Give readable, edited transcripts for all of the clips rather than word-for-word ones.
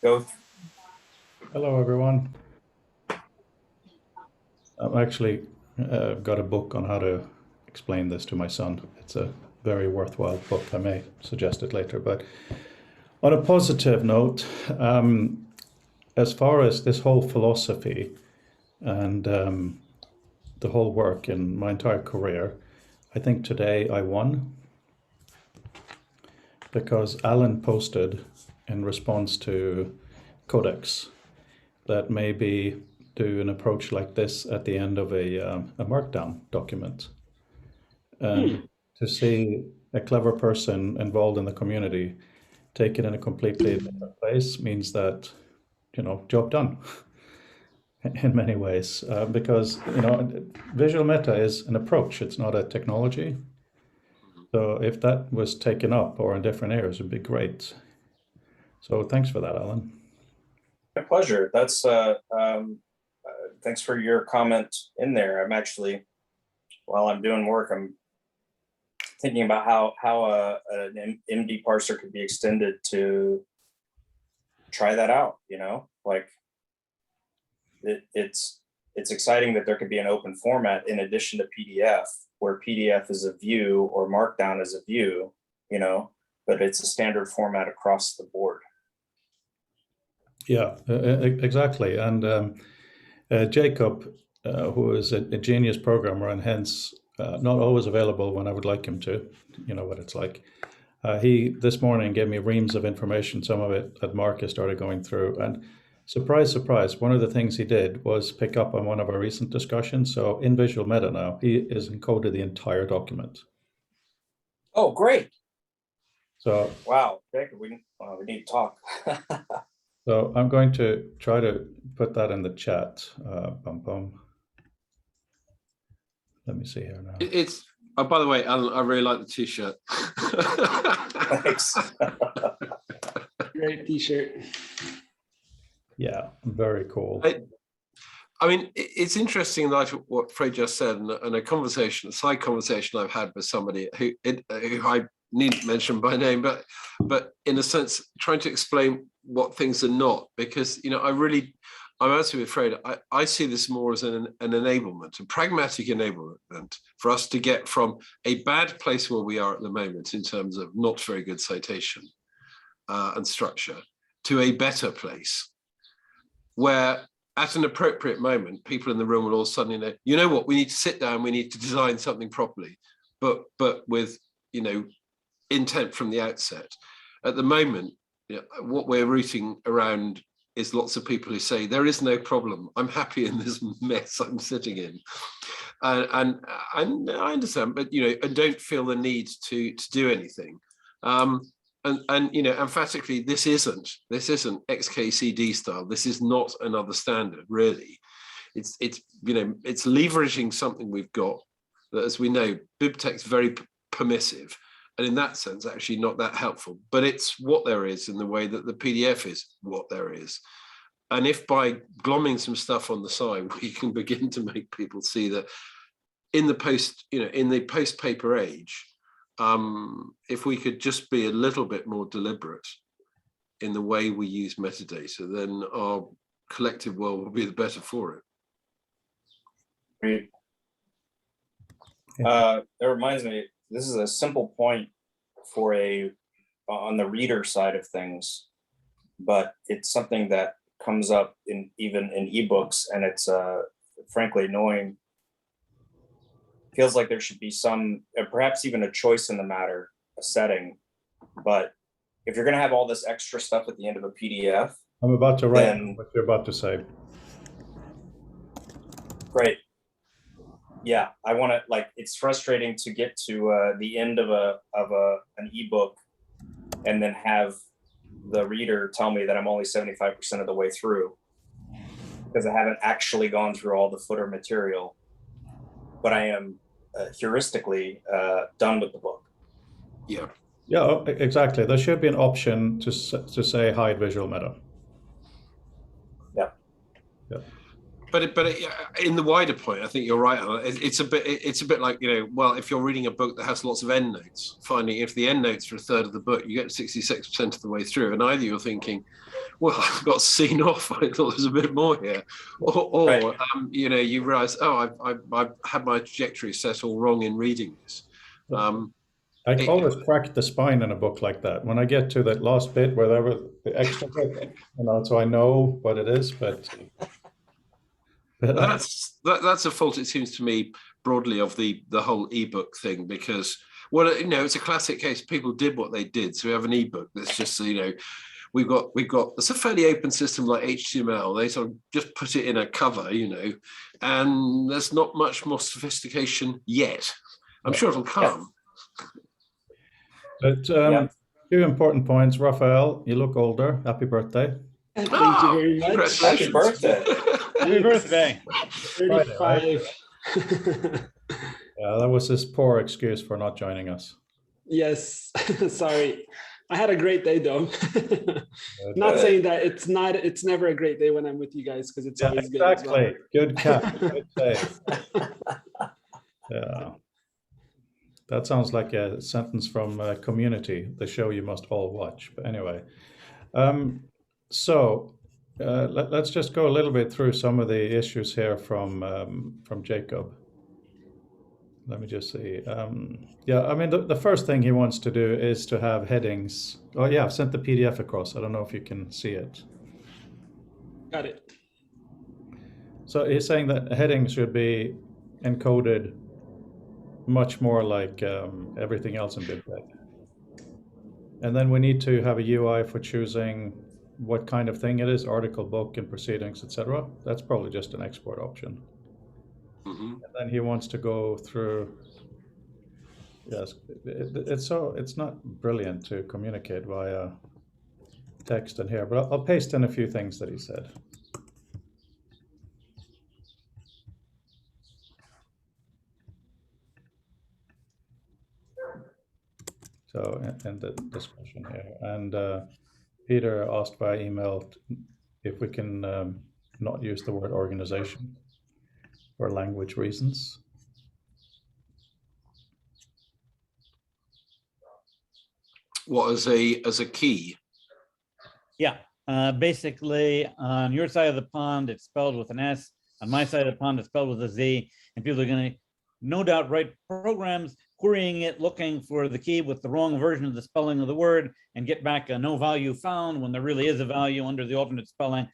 Go. Hello, everyone. I'm actually got a book on how to explain this to my son. It's a very worthwhile book. I may suggest it later. But on a positive note, as far as this whole philosophy and the whole work in my entire career, I think today I won because Alan posted in response to Codex that maybe do an approach like this at the end of a markdown document. And to see a clever person involved in the community take it in a completely different place means that, job done in many ways. Because, visual meta is an approach, it's not a technology. So if that was taken up or in different areas, it would be great. So thanks for that, Alan. My pleasure. Thanks for your comment in there. I'm actually, while I'm doing work, I'm thinking about how an MD parser could be extended to try that out. Like it's exciting that there could be an open format in addition to PDF, where PDF is a view or Markdown is a view, but it's a standard format across the board. Yeah, exactly. And Jacob, who is a genius programmer and hence not always available when I would like him to, you know what it's like. He this morning gave me reams of information, some of it that Marcus started going through. And surprise, surprise, one of the things he did was pick up on one of our recent discussions. So in Visual Meta now, he is encoded the entire document. Oh, great. So wow, Jacob, we need to talk. So I'm going to try to put that in the chat. Let me see here now. It's oh, by the way, Alan, I really like the t-shirt. Thanks. Great t-shirt. Yeah, very cool. I mean, it's interesting that what Fred just said, and a side conversation I've had with somebody who I needn't mention by name, but in a sense, trying to explain what things are not, because I'm actually afraid I see this more as an enablement, a pragmatic enablement for us to get from a bad place where we are at the moment in terms of not very good citation and structure to a better place where at an appropriate moment, people in the room will all suddenly know, you know what, we need to sit down, we need to design something properly, but with, intent from the outset. At the moment, what we're rooting around is lots of people who say, there is no problem, I'm happy in this mess I'm sitting in. And I understand, but, and don't feel the need to do anything. And emphatically, this isn't XKCD style. This is not another standard, really. It's leveraging something we've got that, as we know, BibTeX very permissive, and in that sense, actually not that helpful. But it's what there is in the way that the PDF is what there is. And if by glomming some stuff on the side, we can begin to make people see that in the post-paper age, if we could just be a little bit more deliberate in the way we use metadata, then our collective world will be the better for it. Great. It reminds me, this is a simple point for on the reader side of things, but it's something that comes up even in ebooks, and it's frankly annoying. Feels like there should be some, perhaps even a choice in the matter, a setting. But if you're going to have all this extra stuff at the end of a PDF, I'm about to write what you're about to say. Great. Yeah, I want to, it's frustrating to get to the end of an ebook and then have the reader tell me that I'm only 75% of the way through because I haven't actually gone through all the footer material, but I am heuristically done with the book. Yeah. Yeah, exactly. There should be an option to say hide visual meta. Yeah. Yeah. in the wider point, I think you're right. It's a bit like, well, if you're reading a book that has lots of endnotes, finding if the endnotes are a third of the book, you get 66% of the way through, and either you're thinking, well, I've got seen off. I thought there's a bit more here, or Right. you realize, oh, I've had my trajectory set all wrong in reading this. I It- always crack the spine in a book like that. When I get to that last bit where there was the extra bit, so I know what it is, but that's a fault, it seems to me, broadly of the whole ebook thing, because it's a classic case. People did what they did, so we have an ebook that's just we've got it's a fairly open system like HTML. They sort of just put it in a cover, and there's not much more sophistication yet. I'm sure it'll come. But two important points. Raphael, you look older. Happy birthday. Thank you very much. Congratulations. Happy birthday. Happy birthday. 35. Yeah, that was his poor excuse for not joining us. Yes, sorry. I had a great day though. Not saying that it's never a great day when I'm with you guys, because it's always good. Exactly. Good catch. Good save. Yeah. That sounds like a sentence from Community, the show you must all watch. But anyway, let's just go a little bit through some of the issues here from Jacob. Let me just see. The first thing he wants to do is to have headings. Oh yeah, I've sent the PDF across. I don't know if you can see it. Got it. So he's saying that headings should be encoded much more like everything else in BibTeX. And then we need to have a UI for choosing what kind of thing it is, article, book, and proceedings, etc. That's probably just an export option. Mm-hmm. And then he wants to go through. Yes, it's not brilliant to communicate via text in here, but I'll paste in a few things that he said. So, in the discussion here, and Peter asked by email if we can not use the word organization for language reasons. What as a key? Yeah, basically on your side of the pond, it's spelled with an S. On my side of the pond, it's spelled with a Z. And people are going to no doubt write programs querying it, looking for the key with the wrong version of the spelling of the word, and get back a no value found when there really is a value under the alternate spelling.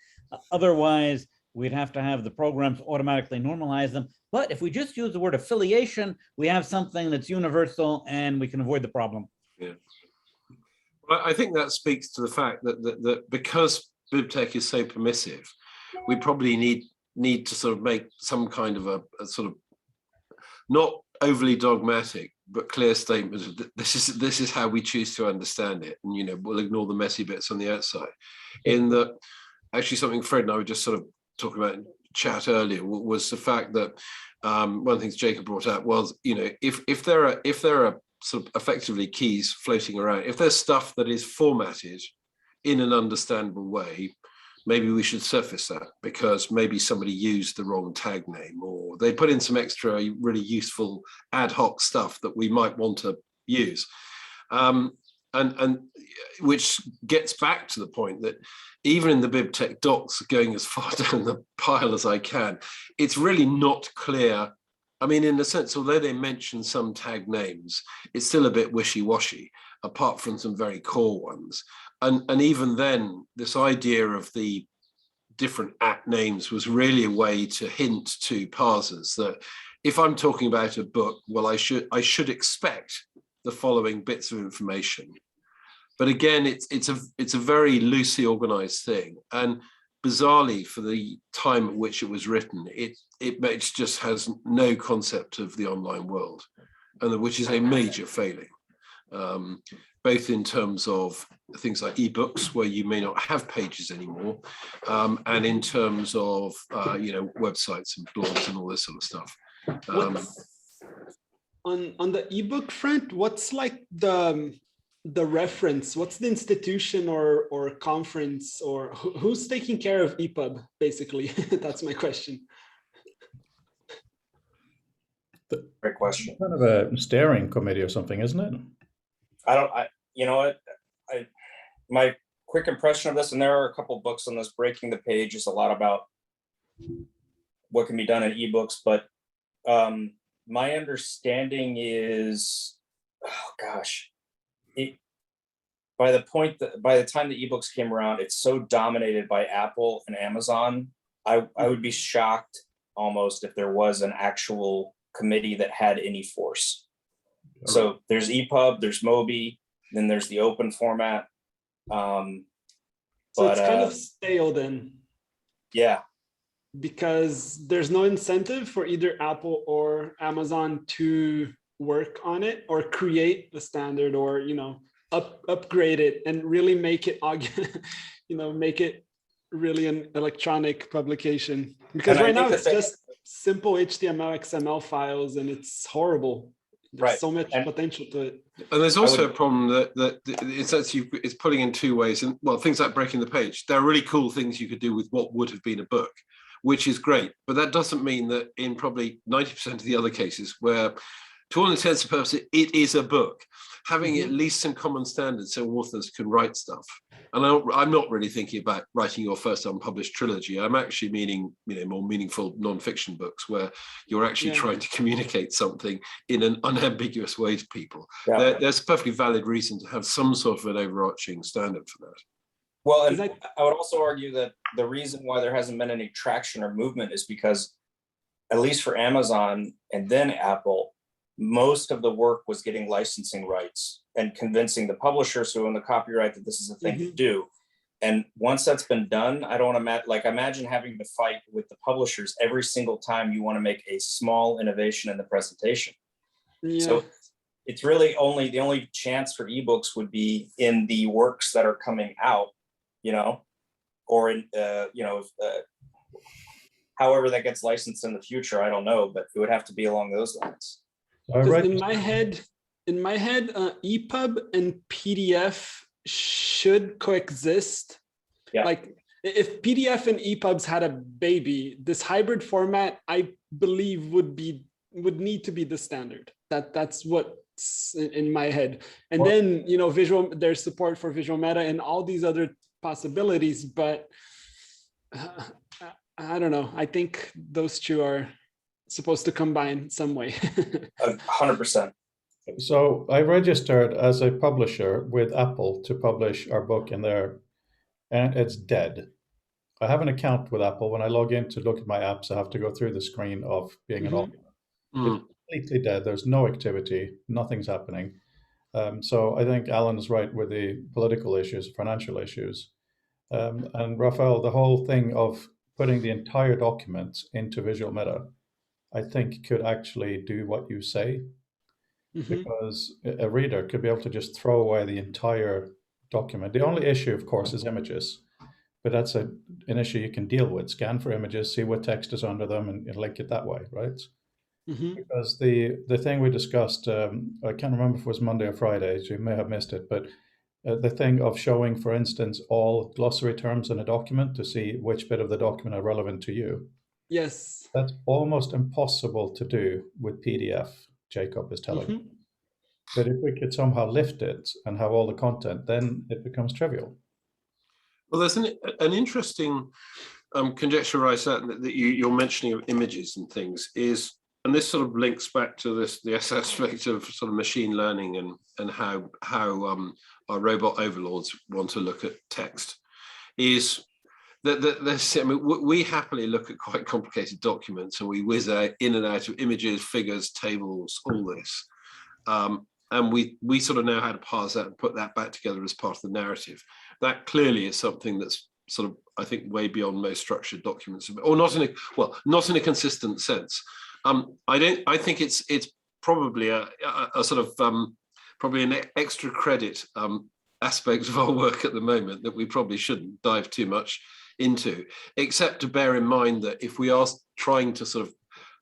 Otherwise, we'd have to have the programs automatically normalize them. But if we just use the word affiliation, we have something that's universal and we can avoid the problem. Yeah. Well, I think that speaks to the fact that because BibTeX is so permissive, we probably need to sort of make some kind of a sort of not overly dogmatic but clear statement of this is how we choose to understand it, and we'll ignore the messy bits on the outside. In that, actually, something Fred and I were just sort of talking about in chat earlier was the fact that one of the things Jacob brought out was, if there are sort of effectively keys floating around, if there's stuff that is formatted in an understandable way, maybe we should surface that, because maybe somebody used the wrong tag name, or they put in some extra really useful ad hoc stuff that we might want to use. And which gets back to the point that even in the BibTeX docs, going as far down the pile as I can, it's really not clear. I mean, in a sense, although they mention some tag names, it's still a bit wishy-washy, apart from some very core ones. And even then, this idea of the different @ names was really a way to hint to parsers that if I'm talking about a book, well, I should expect the following bits of information. But again, it's a very loosely organized thing. And bizarrely, for the time at which it was written, it just has no concept of the online world, and which is a major failing, both in terms of things like ebooks, where you may not have pages anymore, and in terms of websites and blogs and all this sort of stuff. On the ebook front, what's like the the reference? What's the institution or conference, or who's taking care of EPUB, basically? That's my question. Great question. Kind of a steering committee or something, isn't it? You know what, my quick impression of this, and there are a couple books on this, Breaking the Page is a lot about what can be done in ebooks, but my understanding is, oh gosh, by the time the ebooks came around, it's so dominated by Apple and Amazon. I would be shocked almost if there was an actual committee that had any force. So there's EPUB, there's Mobi, then there's the open format. So it's kind of stale then. Yeah. Because there's no incentive for either Apple or Amazon to work on it or create the standard, or, you know, upgrade it and really make it, you know, make it really an electronic publication. Because right now it's just simple HTML, XML files, and it's horrible. There's so much potential to it. And there's also a problem that it's putting in two ways. And well, things like Breaking the Page, there are really cool things you could do with what would have been a book, which is great. But that doesn't mean that in probably 90% of the other cases where, to all intents and purposes, it is a book, having at least some common standards so authors can write stuff. And I'm not really thinking about writing your first unpublished trilogy. I'm actually meaning, you know, more meaningful non-fiction books where you're actually trying to communicate something in an unambiguous way to people. Yeah. There's a perfectly valid reason to have some sort of an overarching standard for that. Well, and I would also argue that the reason why there hasn't been any traction or movement is because, at least for Amazon and then Apple, most of the work was getting licensing rights and convincing the publishers who own the copyright that this is a thing to do. And once that's been done, I don't want to imagine having to fight with the publishers every single time you want to make a small innovation in the presentation. Yeah. So it's really the only chance for ebooks would be in the works that are coming out, you know, or in, however that gets licensed in the future, I don't know, but it would have to be along those lines. In my head, EPUB and PDF should coexist. Yeah. Like if PDF and EPUBs had a baby, this hybrid format, I believe, would need to be the standard. That's what's in my head. And then, you know, there's support for Visual Meta and all these other possibilities, but I don't know. I think those two are supposed to combine some way. 100%. So I registered as a publisher with Apple to publish our book in there, and it's dead. I have an account with Apple. When I log in to look at my apps, I have to go through the screen of being an author. It's completely dead. There's no activity. Nothing's happening. So I think Alan is right with the political issues, financial issues. And Raphael, the whole thing of putting the entire document into Visual Meta, I think could actually do what you say, because a reader could be able to just throw away the entire document. The only issue, of course, is images, but that's an issue you can deal with. Scan for images, see what text is under them, and link it that way, right? Because the thing we discussed, I can't remember if it was Monday or Friday, so you may have missed it, but the thing of showing, for instance, all glossary terms in a document to see which bit of the document are relevant to you. Yes. That's almost impossible to do with PDF, Jacob is telling me. But if we could somehow lift it and have all the content, then it becomes trivial. Well, there's an interesting conjecture right that you're mentioning of images and things is, and this sort of links back to the aspect of sort of machine learning and how our robot overlords want to look at text, is that we happily look at quite complicated documents and we whiz in and out of images, figures, tables, all this. And we sort of know how to parse that and put that back together as part of the narrative. That clearly is something that's sort of, I think, way beyond most structured documents, or not in a consistent sense. I think it's probably a sort of probably an extra credit aspect of our work at the moment that we probably shouldn't dive too much into, except to bear in mind that if we are trying to sort of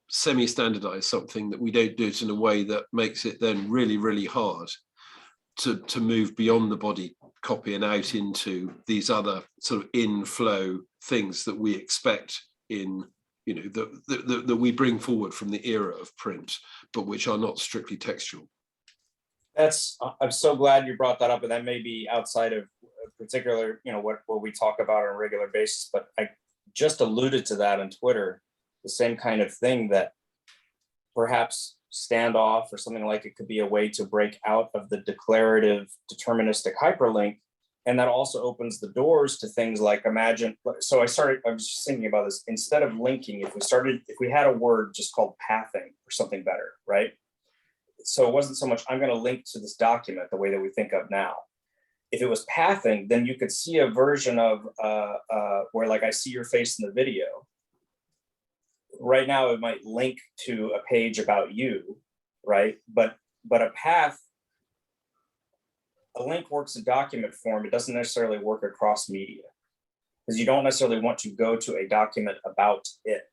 semi-standardize something, that we don't do it in a way that makes it then really, really hard. to move beyond the body copy and out into these other sort of inflow things that we expect in, you know, that we bring forward from the era of print, but which are not strictly textual. I'm so glad you brought that up, and that may be outside of particular, you know, what we talk about on a regular basis, but I just alluded to that on Twitter, the same kind of thing, that perhaps standoff or something like it could be a way to break out of the declarative deterministic hyperlink. And that also opens the doors to things like, imagine, so I was just thinking about this, instead of linking, if we had a word just called pathing or something better, right? So it wasn't so much, I'm going to link to this document the way that we think of now. If it was pathing, then you could see a version of where, like, I see your face in the video. Right now, it might link to a page about you, right? But a path, a link works in document form. It doesn't necessarily work across media, because you don't necessarily want to go to a document about it,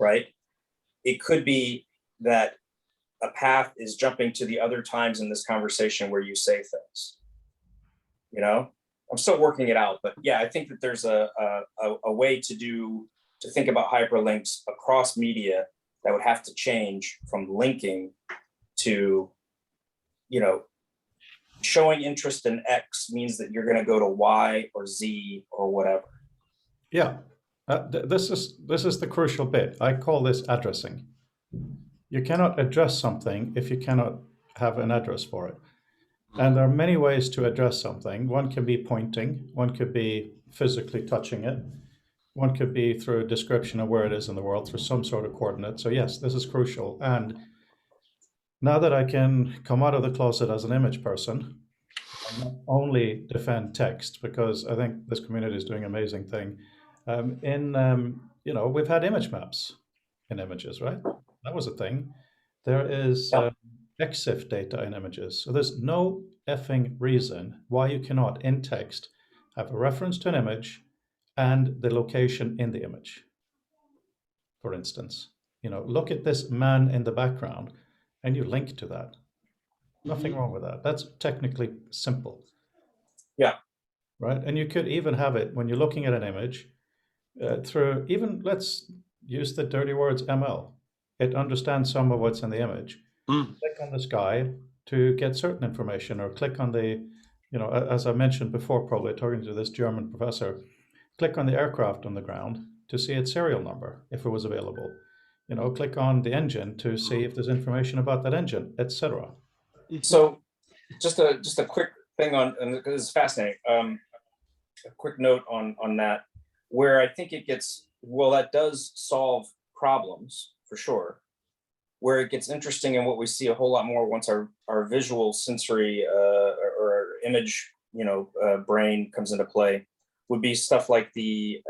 right? It could be that a path is jumping to the other times in this conversation where you say things. You know, I'm still working it out, but yeah, I think that there's a way to think about hyperlinks across media that would have to change from linking to, you know, showing interest in X means that you're going to go to Y or Z or whatever. Yeah, this is the crucial bit. I call this addressing. You cannot address something if you cannot have an address for it. And there are many ways to address something. One can be pointing, one could be physically touching it, one could be through a description of where it is in the world, through some sort of coordinate. So yes, this is crucial. And now that I can come out of the closet as an image person, I not only defend text, because I think this community is doing an amazing thing. You know, we've had image maps in images, right? That was a thing. There is EXIF data in images. So there's no effing reason why you cannot, in text, have a reference to an image and the location in the image. For instance, you know, look at this man in the background and you link to that. Nothing wrong with that. That's technically simple. Yeah. Right. And you could even have it when you're looking at an image through, even, let's use the dirty words, ML. It understands some of what's in the image. Click on the sky to get certain information, or click on the, you know, as I mentioned before, probably talking to this German professor, click on the aircraft on the ground to see its serial number if it was available. You know, click on the engine to see if there's information about that engine, etc. So just a quick thing on, and this is fascinating. A quick note on that, where I think it gets, well, that does solve problems for sure. Where it gets interesting and what we see a whole lot more once our visual sensory or image, you know, brain comes into play, would be stuff like the,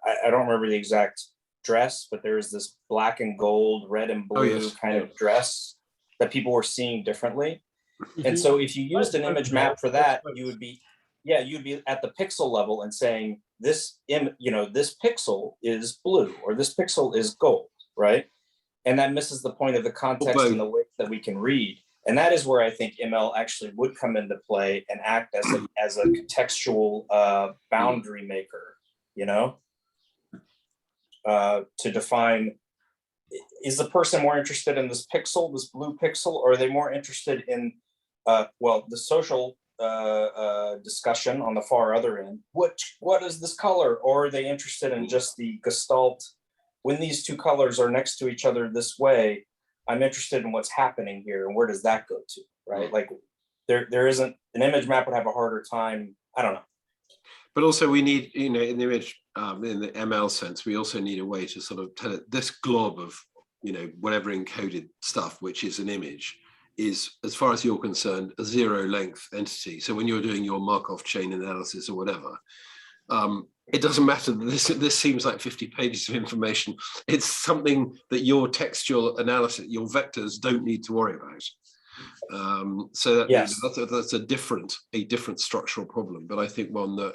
I don't remember the exact dress, but there's this black and gold, red and blue kind of dress that people were seeing differently. And so if you used an image map for that, you would be, you'd be at the pixel level and saying this, you know, this pixel is blue or this pixel is gold, right? And that misses the point of the context and the way that we can read. And that is where I think ML actually would come into play and act as a contextual boundary maker, you know, to define, is the person more interested in this pixel, this blue pixel, or are they more interested in, well, the social discussion on the far other end? What is this color? Or are they interested in just the gestalt? When these two colors are next to each other this way, I'm interested in what's happening here, and where does that go to, right? Like there isn't, an image map would have a harder time, I don't know. But also we need, you know, in the image, in the ML sense, we also need a way to sort of tell it, this glob of, you know, whatever encoded stuff, which is an image, is, as far as you're concerned, a zero length entity. So when you're doing your Markov chain analysis or whatever, it doesn't matter that this seems like 50 pages of information. It's something that your textual analysis, your vectors don't need to worry about. So that, yes, that's a different structural problem, but I think one that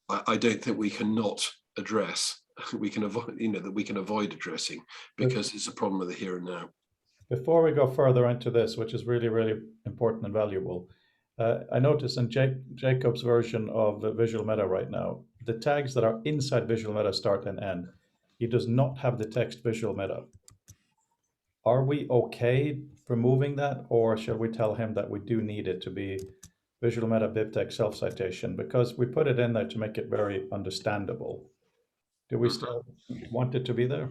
I don't think we cannot address. We can avoid, you know, that we can avoid addressing, because it's a problem of the here and now. Before we go further into this, which is really, really important and valuable, I noticed in Jacob's version of Visual Meta right now, the tags that are inside Visual Meta start and end. He does not have the text Visual Meta. Are we okay removing that, or shall we tell him that we do need it to be Visual Meta BibTeX self-citation, because we put it in there to make it very understandable? Do we still want it to be there?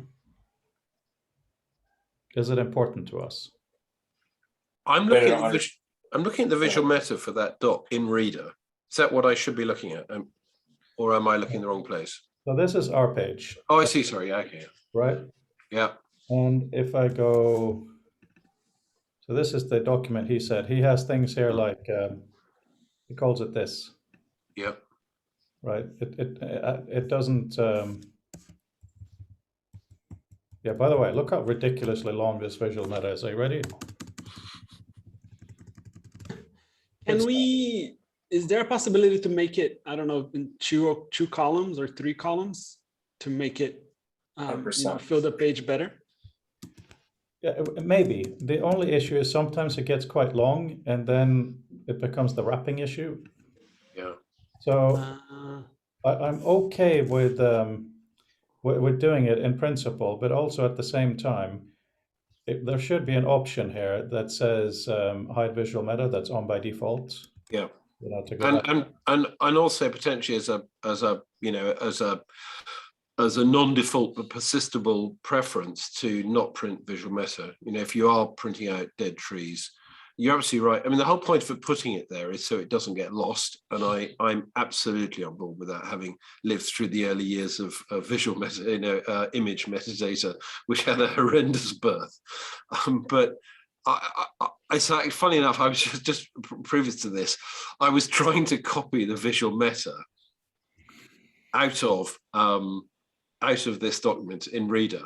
Is it important to us? I'm Better looking at under- I'm looking at the visual meta for that doc in Reader. Is that what I should be looking at? Or am I looking in the wrong place? So this is our page, Oh, I see. Sorry. Okay. right? Yeah. And if I go, so this is the document he said. He has things here like, he calls it this, Yeah. right? It doesn't, yeah, by the way, look how ridiculously long this Visual Meta is. Are you ready? Can we, is there a possibility to make it, I don't know, in two columns or 3 columns to make it, you know, 100%. fill the page better? Yeah, maybe. The only issue is sometimes it gets quite long and then it becomes the wrapping issue. Yeah. So Uh, I'm okay with doing it in principle, but also at the same time, there should be an option here that says hide visual meta that's on by default. Yeah. You know, to go back. And also potentially as a non-default but persistable preference to not print visual meta. You know, if you are printing out dead trees, you're absolutely right. I mean, the whole point of putting it there is so it doesn't get lost. And I'm absolutely on board with that, having lived through the early years of visual meta, image metadata, which had a horrendous birth. But it's like, funny enough, I was just previous to this, I was trying to copy the visual meta out of this document in Reader,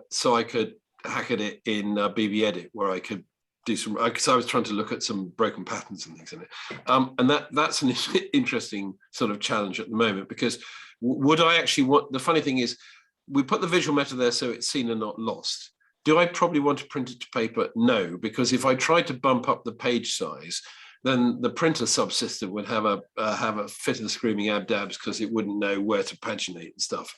so I could hack at it in BB Edit, where I could do some, because I was trying to look at some broken patterns and things in it. And that's an interesting sort of challenge at the moment, because would I actually want, the funny thing is, we put the visual meta there so it's seen and not lost. Do I probably want to print it to paper? No, because if I tried to bump up the page size, then the printer subsystem would have a fit of the screaming abdabs, because it wouldn't know where to paginate and stuff.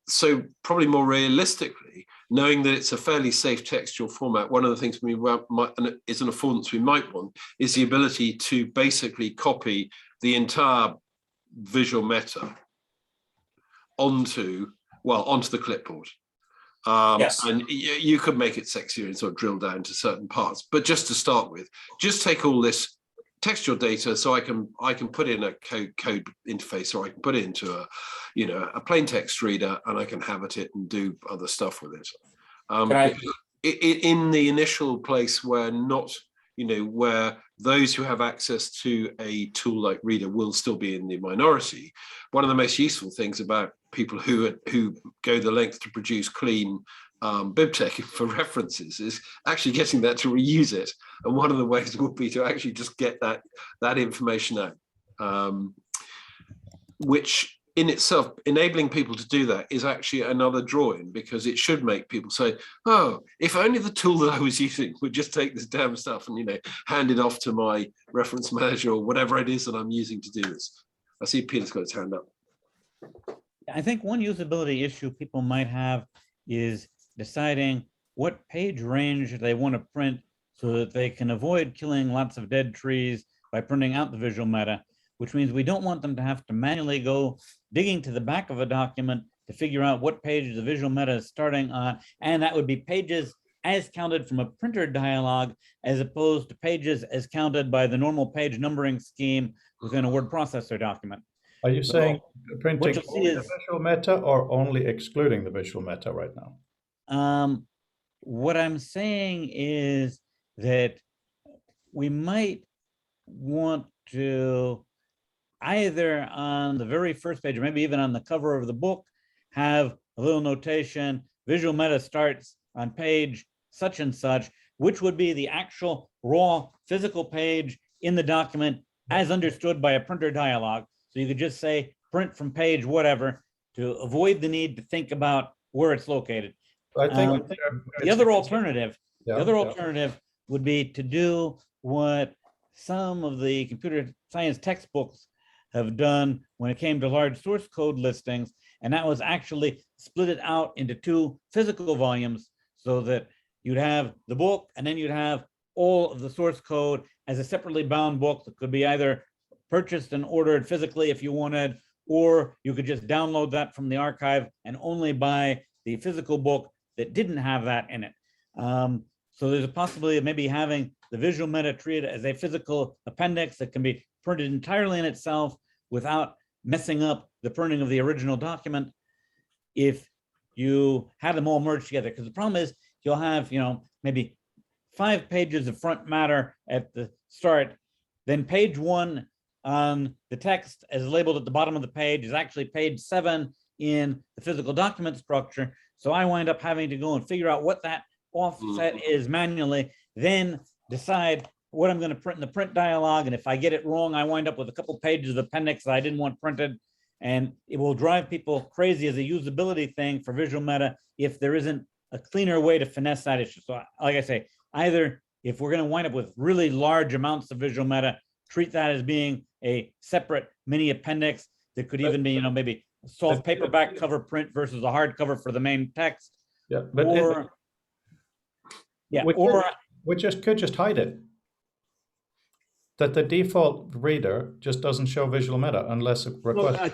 So probably more realistically, knowing that it's a fairly safe textual format, one of the things we might, and is an affordance we might want, is the ability to basically copy the entire visual meta onto the clipboard. Yes. And you could make it sexier and sort of drill down to certain parts. But just to start with, just take all this textual data, so I can put in a code interface, or I can put it into a plain text reader, and I can have it and do other stuff with it. In the initial place where where those who have access to a tool like Reader will still be in the minority, one of the most useful things about people who go the length to produce clean BibTeX for references is actually getting that to reuse it. And one of the ways would be to actually just get that information out, which in itself, enabling people to do that is actually another drawing, because it should make people say, oh, if only the tool that I was using would just take this damn stuff and, hand it off to my reference manager or whatever it is that I'm using to do this. I see Peter's got his hand up. I think one usability issue people might have is deciding what page range they want to print so that they can avoid killing lots of dead trees by printing out the visual meta, which means we don't want them to have to manually go digging to the back of a document to figure out what page the visual meta is starting on. And that would be pages as counted from a printer dialog, as opposed to pages as counted by the normal page numbering scheme within a word processor document. Are you saying printing you'll see only the is- visual meta or only excluding the visual meta right now? What I'm saying is that we might want to either on the very first page, or maybe even on the cover of the book, have a little notation, visual meta starts on page such and such, which would be the actual raw physical page in the document as understood by a printer dialog. So you could just say print from page whatever to avoid the need to think about where it's located. I think The other alternative Yeah, the other yeah. alternative would be to do what some of the computer science textbooks have done when it came to large source code listings, and that was actually split it out into 2 physical volumes so that you'd have the book and then you'd have all of the source code as a separately bound book that could be either purchased and ordered physically if you wanted, or you could just download that from the archive and only buy the physical book that didn't have that in it. So there's a possibility of maybe having the visual meta treated as a physical appendix that can be printed entirely in itself without messing up the printing of the original document if you have them all merged together. Because the problem is you'll have, maybe 5 pages of front matter at the start, then page 1 on the text as labeled at the bottom of the page is actually page 7 in the physical document structure. So I wind up having to go and figure out what that offset is manually, then decide what I'm going to print in the print dialog. And if I get it wrong, I wind up with a couple pages of appendix that I didn't want printed. And it will drive people crazy as a usability thing for visual meta if there isn't a cleaner way to finesse that issue. So like I say, either if we're going to wind up with really large amounts of visual meta, treat that as being a separate mini appendix that could even be, maybe a soft paperback cover print versus a hardcover for the main text. Yeah, but we could just hide it. That the default reader just doesn't show visual meta unless it requests. Well, I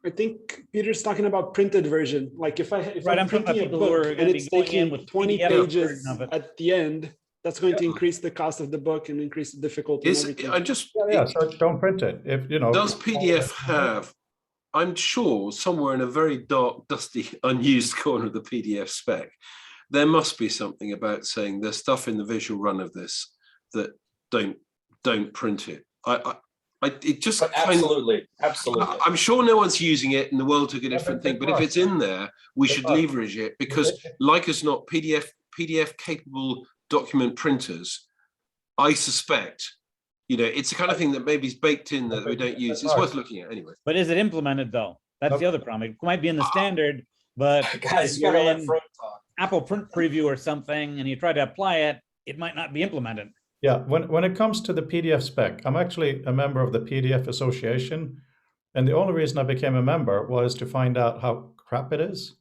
think Peter's talking about printed version. Like if I'm I'm talking printing a about people who are book gonna and be it's going in taking with 20 PDF pages version of it. at the end, that's going to increase the cost of the book and increase the difficulty. and everything. So don't print it. If Does PDF have? I'm sure somewhere in a very dark, dusty, unused corner of the PDF spec, there must be something about saying there's stuff in the visual run of this that don't print it. It just absolutely. I'm sure no one's using it and the world took a different thing, but if it's in there, we should leverage it because, like as not, PDF capable document printers, I suspect, it's the kind of thing that maybe is baked in that we don't use. It's worth looking at anyway. But is it implemented though? That's the other problem. It might be in the standard, but Guys, if you you're gotta let in Fred talk. Apple Print Preview or something and you try to apply it, it might not be implemented. Yeah, when it comes to the PDF spec, I'm actually a member of the PDF Association, and the only reason I became a member was to find out how crap it is.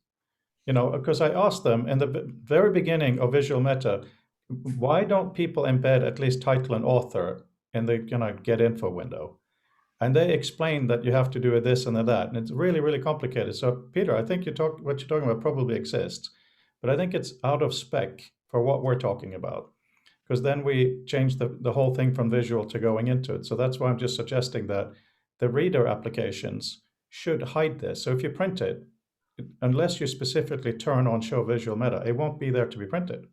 Because I asked them in the very beginning of Visual Meta, why don't people embed at least title and author in the get info window? And they explained that you have to do this and that, and it's really, really complicated. So Peter, I think what you're talking about probably exists, but I think it's out of spec for what we're talking about. Because then we change the whole thing from visual to going into it. So that's why I'm just suggesting that the reader applications should hide this. So if you print it, unless you specifically turn on show visual meta, it won't be there to be printed.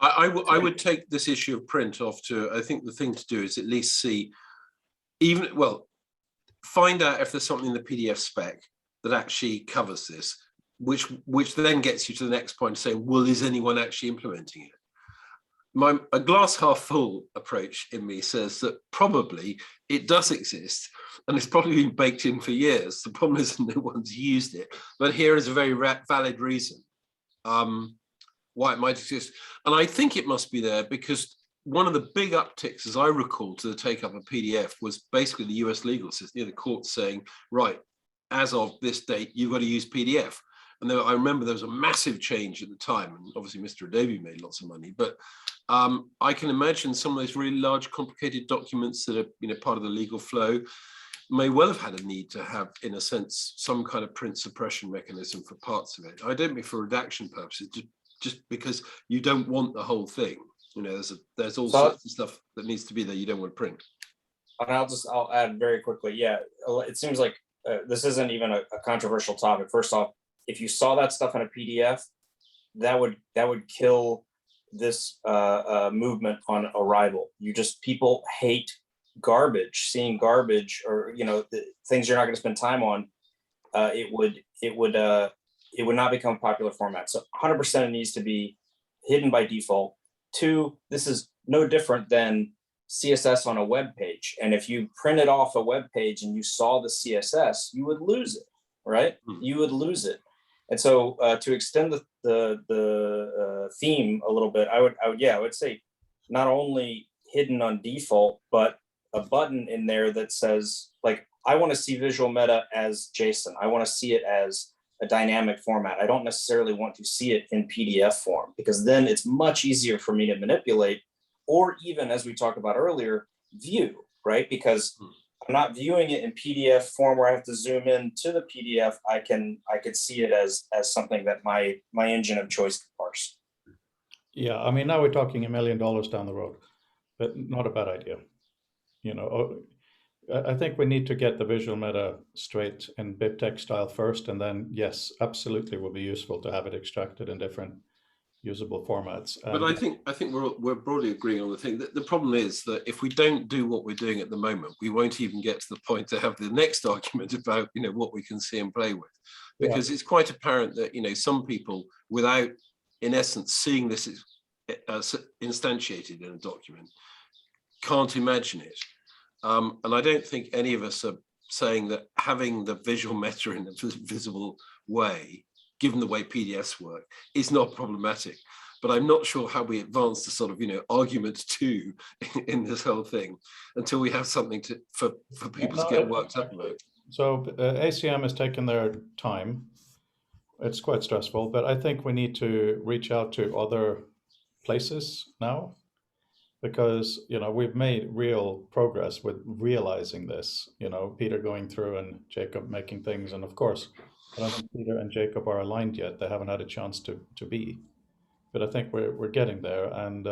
I would take this issue of print off to, I think the thing to do is at least see, find out if there's something in the PDF spec that actually covers this, which then gets you to the next point saying, well, is anyone actually implementing it? A glass half full approach in me says that probably it does exist and it's probably been baked in for years. The problem is no one's used it, but here is a very valid reason why it might exist. And I think it must be there because one of the big upticks, as I recall, to the take up of PDF was basically the US legal system, the courts saying, right, as of this date, you've got to use PDF. And I remember there was a massive change at the time, and obviously Mr. Adobe made lots of money, but I can imagine some of those really large, complicated documents that are part of the legal flow may well have had a need to have, in a sense, some kind of print suppression mechanism for parts of it. I don't mean for redaction purposes, just because you don't want the whole thing. There's all sorts of stuff that needs to be there you don't want to print. And I'll add very quickly. Yeah, it seems like this isn't even a controversial topic. First off, if you saw that stuff in a PDF, that would kill this movement on arrival. People hate garbage, seeing garbage, or the things you're not going to spend time on. It would not become a popular format. So 100% it needs to be hidden by default. 2, this is no different than CSS on a web page. And if you printed off a web page and you saw the CSS, you would lose it, right? You would lose it. And so to extend the theme a little bit, I would say not only hidden on default, but a button in there that says, like, I want to see visual meta as JSON. I want to see it as a dynamic format. I don't necessarily want to see it in PDF form, because then it's much easier for me to manipulate, or even, as we talked about earlier, view, right? Because I'm not viewing it in PDF form where I have to zoom in to the PDF. I could see it as something that my engine of choice can parse. Yeah, I mean, now we're talking $1 million down the road, but not a bad idea. You know, I think we need to get the visual meta straight in BibTeX style first, and then yes, absolutely will be useful to have it extracted in different usable formats. But I think we're broadly agreeing on the thing. The problem is that if we don't do what we're doing at the moment, we won't even get to the point to have the next argument about, you know, what we can see and play with, because it's quite apparent that, you know, some people, without in essence seeing this instantiated in a document, can't imagine it. And I don't think any of us are saying that having the visual meta in a visible way, given the way PDFs work, is not problematic. But I'm not sure how we advance the sort of, you know, argument two in this whole thing until we have something for people to get worked up about. So ACM has taken their time. It's quite stressful, but I think we need to reach out to other places now, because, you know, we've made real progress with realizing this, you know, Peter going through and Jacob making things. And of course, I don't think Peter and Jacob are aligned yet. They haven't had a chance to be, but I think we're getting there. And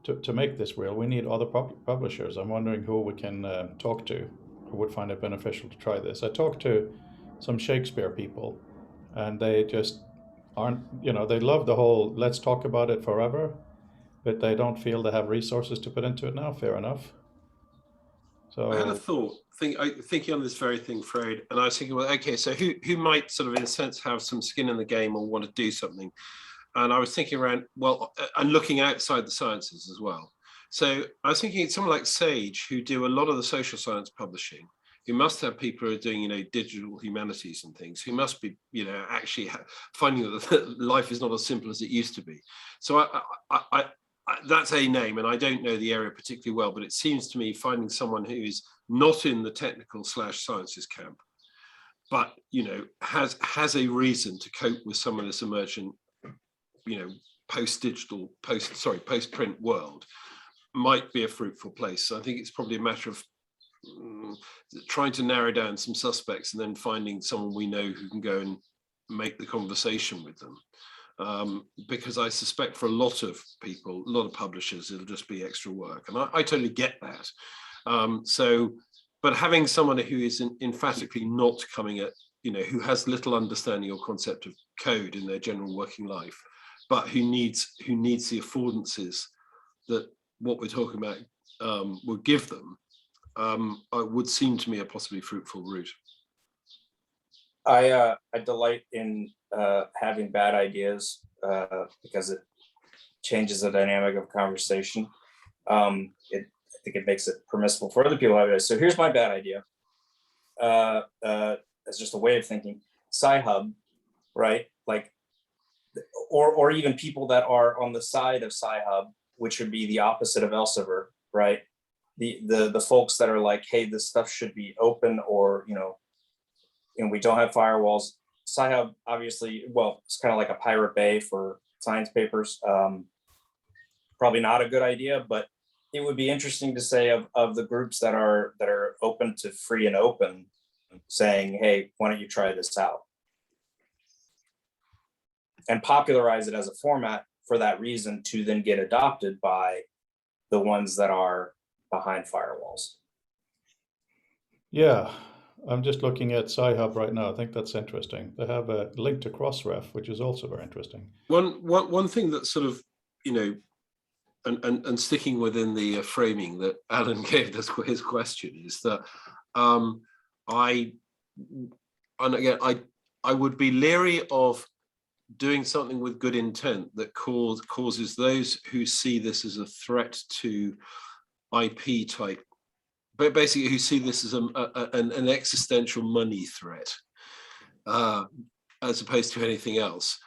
to make this real, we need other publishers. I'm wondering who we can talk to who would find it beneficial to try this. I talked to some Shakespeare people, and they just aren't, you know, they love the whole let's talk about it forever, but they don't feel they have resources to put into it now. Fair enough. So I had a thought, thinking on this very thing, Freud, and I was thinking, well, okay, so who might sort of, in a sense, have some skin in the game or want to do something? And I was thinking around, well, and looking outside the sciences as well. So I was thinking someone like Sage, who do a lot of the social science publishing, who must have people who are doing, you know, digital humanities and things, who must be, you know, actually finding that life is not as simple as it used to be. So that's a name, and I don't know the area particularly well, but it seems to me finding someone who is not in the technical / sciences camp, but, you know, has a reason to cope with some of this emergent, you know, post-print world, might be a fruitful place. So I think it's probably a matter of trying to narrow down some suspects and then finding someone we know who can go and make the conversation with them. Because I suspect for a lot of people, a lot of publishers, it'll just be extra work. And I totally get that. But having someone who is emphatically not coming at, you know, who has little understanding or concept of code in their general working life, but who needs the affordances that what we're talking about would give them, would seem to me a possibly fruitful route. I delight in having bad ideas because it changes the dynamic of conversation. I think it makes it permissible for other people to have it. So here's my bad idea. As just a way of thinking, Sci-Hub, right? Like, or even people that are on the side of Sci-Hub, which would be the opposite of Elsevier, right? The folks that are like, hey, this stuff should be open, or, you know, we don't have firewalls. Sci-Hub, obviously, well, it's kind of like a Pirate Bay for science papers. Probably not a good idea, but it would be interesting to say of the groups that are open to free and open, saying, hey, why don't you try this out? And popularize it as a format for that reason, to then get adopted by the ones that are behind firewalls. yeah, I'm just looking at Sci-Hub right now. I think that's interesting. They have a link to Crossref, which is also very interesting. One thing that sort of, you know, and sticking within the framing that Alan gave us his question, is that I would be leery of doing something with good intent that causes those who see this as a threat to IP type, but basically who see this as an existential money threat, as opposed to anything else,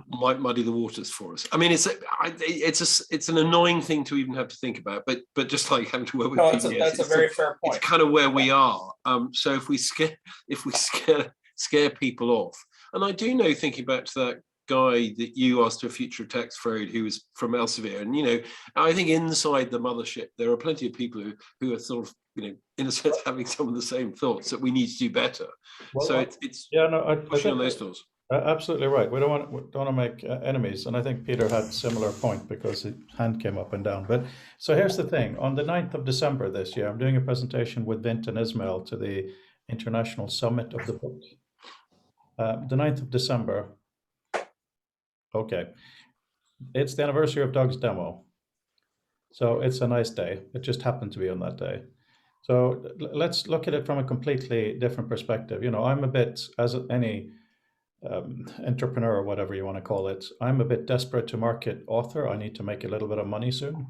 might muddy the waters for us. I mean, it's an annoying thing to even have to think about, but just like having to work with No, PBS, that's a very fair it's point. kind of where we are. So if we scare people off, and I do know, thinking back to that guy that you asked to a future text, Freud, who was from Elsevier, and I think inside the mothership there are plenty of people who are sort of, in a sense, having some of the same thoughts that we need to do better. Well, So it's yeah, no, I pushing think on those doors. absolutely right. We don't want to make enemies, and I think Peter had a similar point because his hand came up and down. But so here's the thing: on the 9th of December this year, I'm doing a presentation with Vint and Ismail to the International Summit of the Book. The 9th of December. Okay, it's the anniversary of Doug's demo, so it's a nice day. It just happened to be on that day. So let's look at it from a completely different perspective. I'm a bit, as any entrepreneur or whatever you want to call it, I'm a bit desperate to market author. I need to make a little bit of money soon.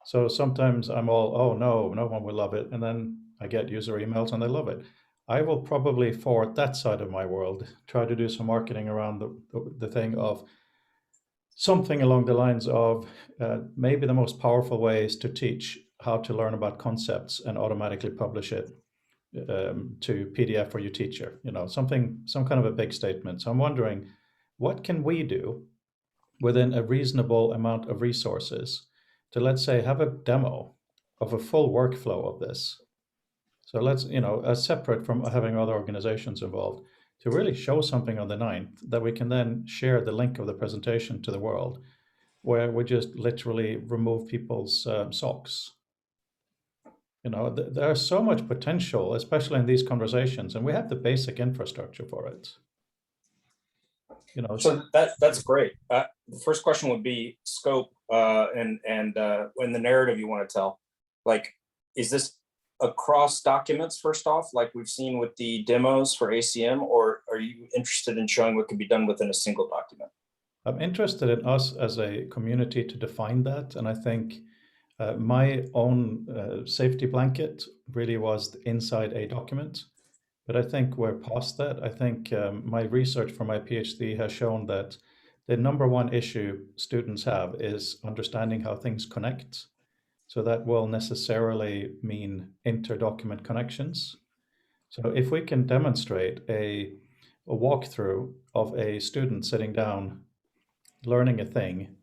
So sometimes I'm all, oh no, no one will love it. And then I get user emails and they love it. I will probably forward that side of my world, try to do some marketing around the thing of something along the lines of maybe the most powerful way is to teach how to learn about concepts and automatically publish it to PDF for your teacher, some kind of a big statement. So I'm wondering, what can we do within a reasonable amount of resources to, let's say, have a demo of a full workflow of this? So let's, as separate from having other organizations involved, to really show something on the 9th that we can then share the link of the presentation to the world, where we just literally remove people's socks. There's so much potential, especially in these conversations, and we have the basic infrastructure for it. So that's great. The first question would be scope, and in the narrative you want to tell, like, is this across documents first off, like we've seen with the demos for ACM, or are you interested in showing what can be done within a single document? I'm interested in us as a community to define that, and I think my own safety blanket really was inside a document, but I think we're past that. I think my research for my PhD has shown that the number one issue students have is understanding how things connect. So that will necessarily mean inter-document connections. So if we can demonstrate a walkthrough of a student sitting down, learning a thing,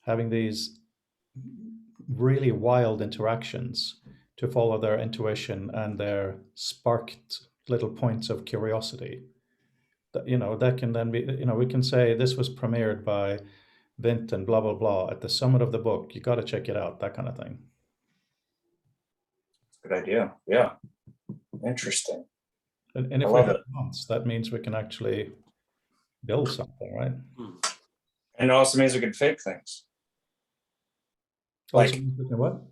having these really wild interactions to follow their intuition and their sparked little points of curiosity, that can then be, we can say this was premiered by Vint and blah, blah, blah at the summit of the book. You got to check it out, that kind of thing. Good idea. Yeah. Interesting. And if we have months, that means we can actually build something, right? And it also means we can fake things. Like, what?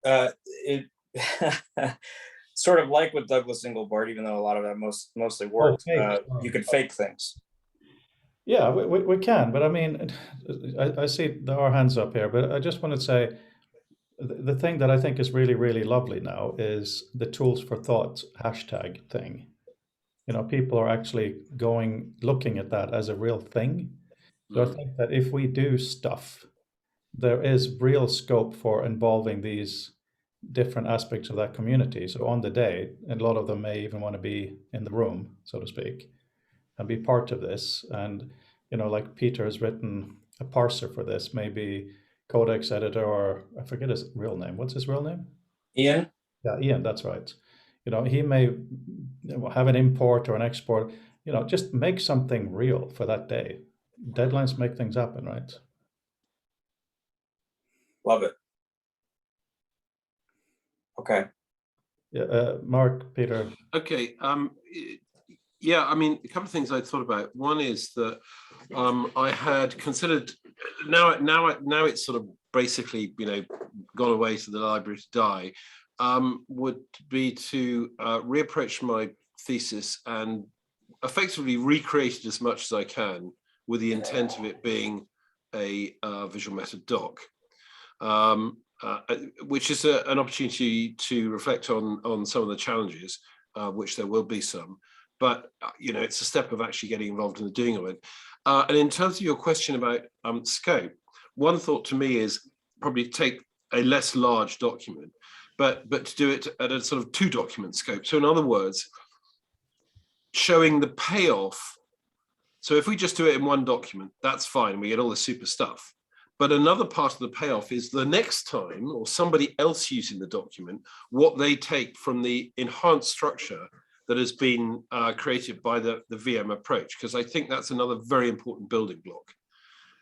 It sort of like with Douglas Engelbart, even though a lot of that mostly worked, you could fake things. Yeah, we can, but I mean, I see there are hands up here, but I just want to say the thing that I think is really, really lovely now is the Tools for Thought hashtag thing. People are actually looking at that as a real thing. So I think that if we do stuff, there is real scope for involving these different aspects of that community. So on the day, and a lot of them may even want to be in the room, so to speak, and be part of this. And, like Peter has written a parser for this, maybe Codex editor, or I forget his real name. What's his real name? Ian? Yeah, Ian, that's right. He may have an import or an export, just make something real for that day. Deadlines make things happen, right? Love it. Okay. Yeah, Mark, Peter. Okay. Yeah, I mean, a couple of things I thought about. One is that I had considered, now it's sort of basically, gone away to the library to die, would be to reapproach my thesis and effectively recreate it as much as I can, with the intent of it being a visual method doc, which is an opportunity to reflect on some of the challenges, which there will be some, but it's a step of actually getting involved in the doing of it. And in terms of your question about scope, one thought to me is probably take a less large document, but to do it at a sort of 2-document scope. So in other words, showing the payoff. So if we just do it in 1 document, that's fine. We get all the super stuff. But another part of the payoff is the next time, or somebody else using the document, what they take from the enhanced structure that has been created by the VM approach, because I think that's another very important building block,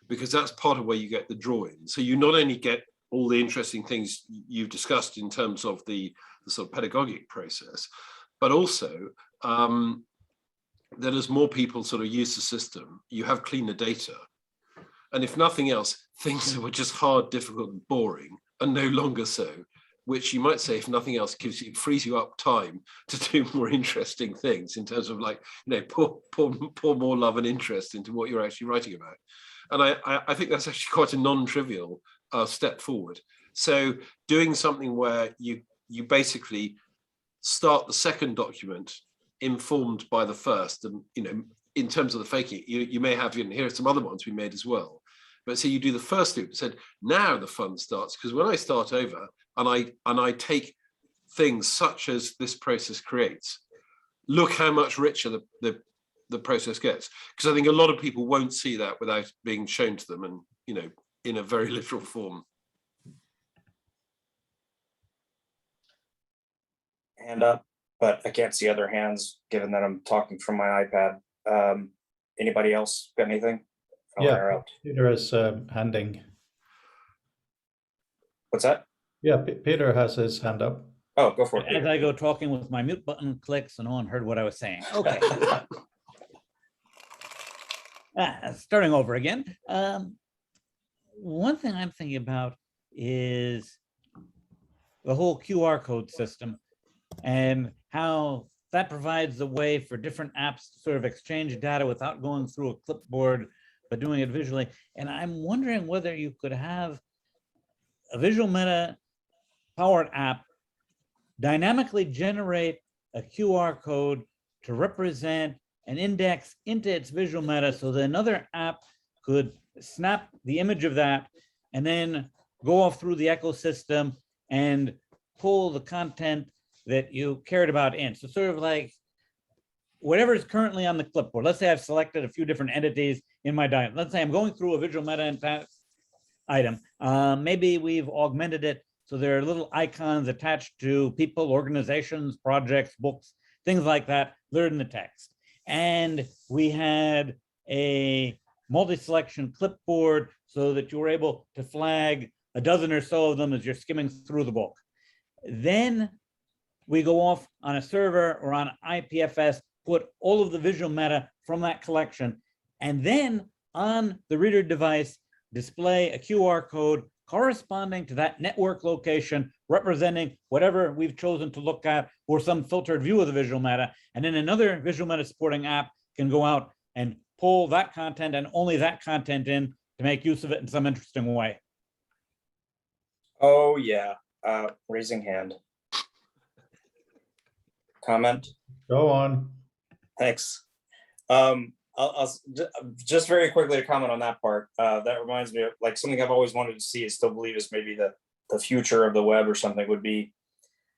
because that's part of where you get the drawing. So you not only get all the interesting things you've discussed in terms of the sort of pedagogic process, but also that as more people sort of use the system, you have cleaner data. And if nothing else, things that were just hard, difficult, and boring are no longer so, which you might say, if nothing else, frees you up time to do more interesting things in terms of pour more love and interest into what you're actually writing about. And I think that's actually quite a non-trivial step forward. So doing something where you basically start the second document informed by the first, and in terms of the faking, you may have, here are some other ones we made as well. But so you do the first loop and said, now the fun starts, because when I start over and I take things such as this process creates, look how much richer the process gets. Because I think a lot of people won't see that without being shown to them, and in a very literal form. Hand up, but I can't see other hands given that I'm talking from my iPad. Anybody else got anything? Yeah, Peter is handing. What's that? Yeah, Peter has his hand up. Oh, go for it. As Peter. I go talking with my mute button click, so no one heard what I was saying. Okay. Starting over again. One thing I'm thinking about is the whole QR code system and how that provides a way for different apps to sort of exchange data without going through a clipboard, but doing it visually. And I'm wondering whether you could have a Visual Meta powered app dynamically generate a QR code to represent an index into its Visual Meta, so that another app could snap the image of that and then go off through the ecosystem and pull the content that you cared about in. So sort of like whatever is currently on the clipboard. Let's say I've selected a few different entities in my diet. Let's say I'm going through a Visual Meta item. Maybe we've augmented it so there are little icons attached to people, organizations, projects, books, things like that, learn the text. And we had a multi-selection clipboard so that you were able to flag a dozen or so of them as you're skimming through the book. Then we go off on a server or on IPFS, put all of the Visual Meta from that collection, and then on the reader device, display a QR code corresponding to that network location, representing whatever we've chosen to look at, or some filtered view of the Visual Meta. And then another Visual Meta supporting app can go out and pull that content and only that content in to make use of it in some interesting way. Oh, yeah. Raising hand. Comment? Go on. Thanks. I'll just very quickly to comment on that part. That reminds me of like something I've always wanted to see, and still believe is maybe the future of the web or something, would be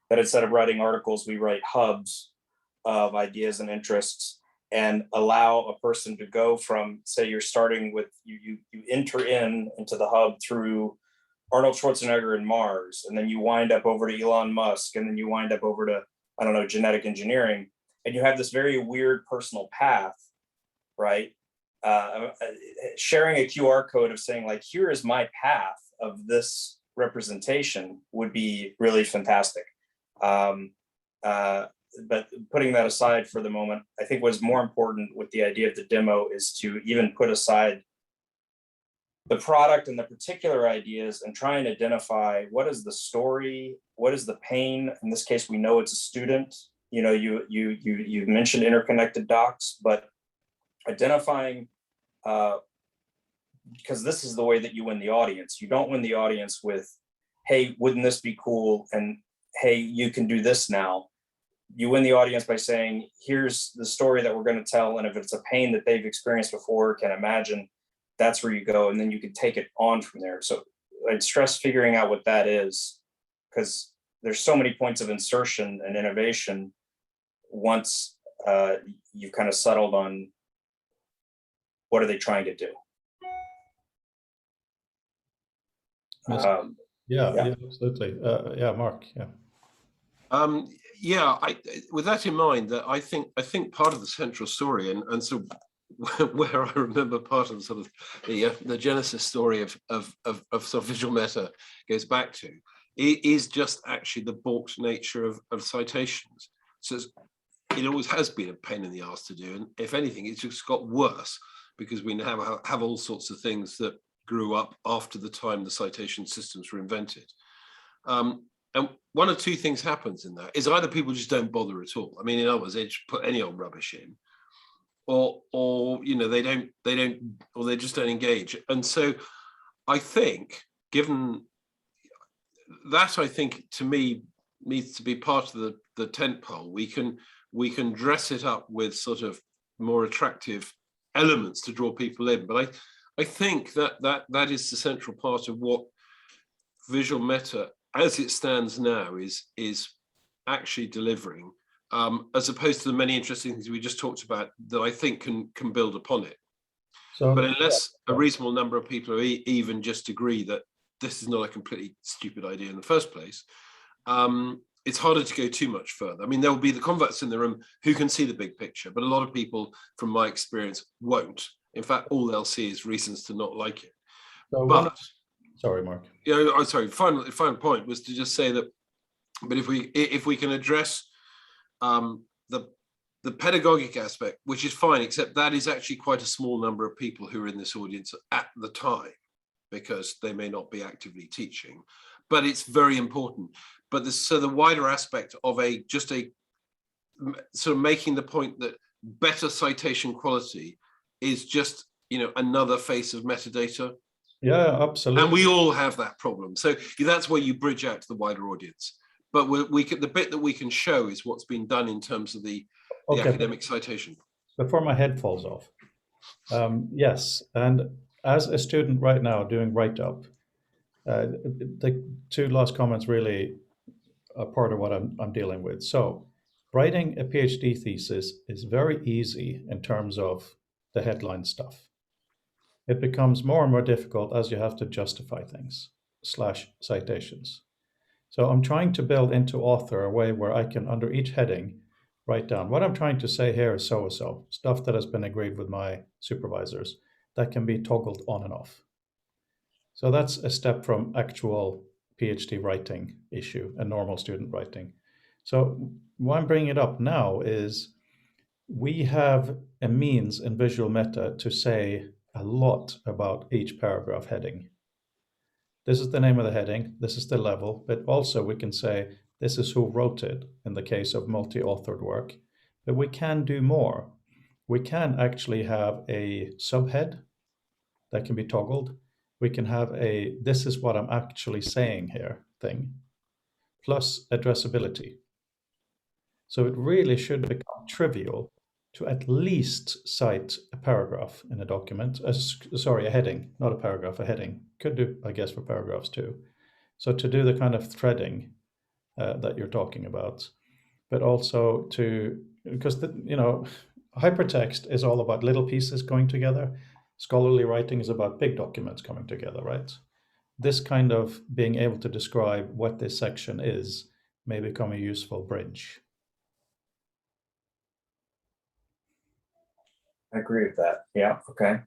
that instead of writing articles, we write hubs of ideas and interests, and allow a person to go from, say you're starting with, you enter into the hub through Arnold Schwarzenegger and Mars, and then you wind up over to Elon Musk, and then you wind up over to, I don't know, genetic engineering, and you have this very weird personal path, right? Sharing a QR code of saying like, here is my path of this representation would be really fantastic. But putting that aside for the moment, I think what's more important with the idea of the demo is to even put aside the product and the particular ideas and try and identify what is the story, what is the pain. In this case, we know it's a student. You know, you mentioned interconnected docs, but identifying, because this is the way that you win the audience. You don't win the audience with, hey, wouldn't this be cool? And hey, you can do this now. you win the audience by saying, here's the story that we're going to tell. And if it's a pain that they've experienced before, can imagine, that's where you go. And then you can take it on from there. So I'd stress figuring out what that is, because there's so many points of insertion and innovation once you've kind of settled on what are they trying to do. Yes. Yeah, absolutely. Yeah, Mark. Yeah. Yeah, with that in mind, that I think part of the central story, and so where I remember part of the sort of the genesis story of sort of visual meta goes back to, it is just actually the balked nature of citations. So it always has been a pain in the ass to do, and if anything, it's just got worse because we now have all sorts of things that grew up after the time the citation systems were invented. And one of two things happens in that is either people just don't bother at all. I mean, in other words, they just put any old rubbish in, or you know, they don't, or they just don't engage. And so I think, given that, I think to me needs to be part of the tent pole. We can dress it up with sort of more attractive elements to draw people in. But I think that is the central part of what visual meta, as it stands now, is actually delivering, as opposed to the many interesting things we just talked about that I think can build upon it. So, but unless a reasonable number of people are even just agree that this is not a completely stupid idea in the first place, it's harder to go too much further. I mean, there will be the converts in the room who can see the big picture, but a lot of people, from my experience, won't. In fact, all they'll see is reasons to not like it. so But sorry, Mark. yeah, I'm sorry. Final point was to just say that, but if we can address the pedagogic aspect, which is fine, except that is actually quite a small number of people who are in this audience at the time, because they may not be actively teaching, but it's very important. But the wider aspect of just a sort of making the point that better citation quality is just, you know, another face of metadata. Yeah, absolutely. And we all have that problem. So that's where you bridge out to the wider audience. But the bit that we can show is what's been done in terms of the academic citation. Before my head falls off. Yes, and as a student right now doing write-up, the two last comments really are part of what I'm dealing with. So writing a PhD thesis is very easy in terms of the headline stuff. It becomes more and more difficult as you have to justify things / citations. So I'm trying to build into author a way where I can, under each heading, write down what I'm trying to say here is so-and-so, stuff that has been agreed with my supervisors that can be toggled on and off. So that's a step from actual PhD writing issue and normal student writing. So why I'm bringing it up now is we have a means in visual meta to say a lot about each paragraph heading. This is the name of the heading, this is the level, but also we can say this is who wrote it in the case of multi-authored work. But we can do more. We can actually have a subhead that can be toggled. We can have a this is what I'm actually saying here thing, plus addressability. So it really should become trivial to at least cite a paragraph in a document, a heading, not a paragraph, a heading. Could do, I guess, for paragraphs too. So to do the kind of threading that you're talking about, but also because hypertext is all about little pieces going together. Scholarly writing is about big documents coming together, right? This kind of being able to describe what this section is may become a useful bridge. I agree with that. Yeah, okay.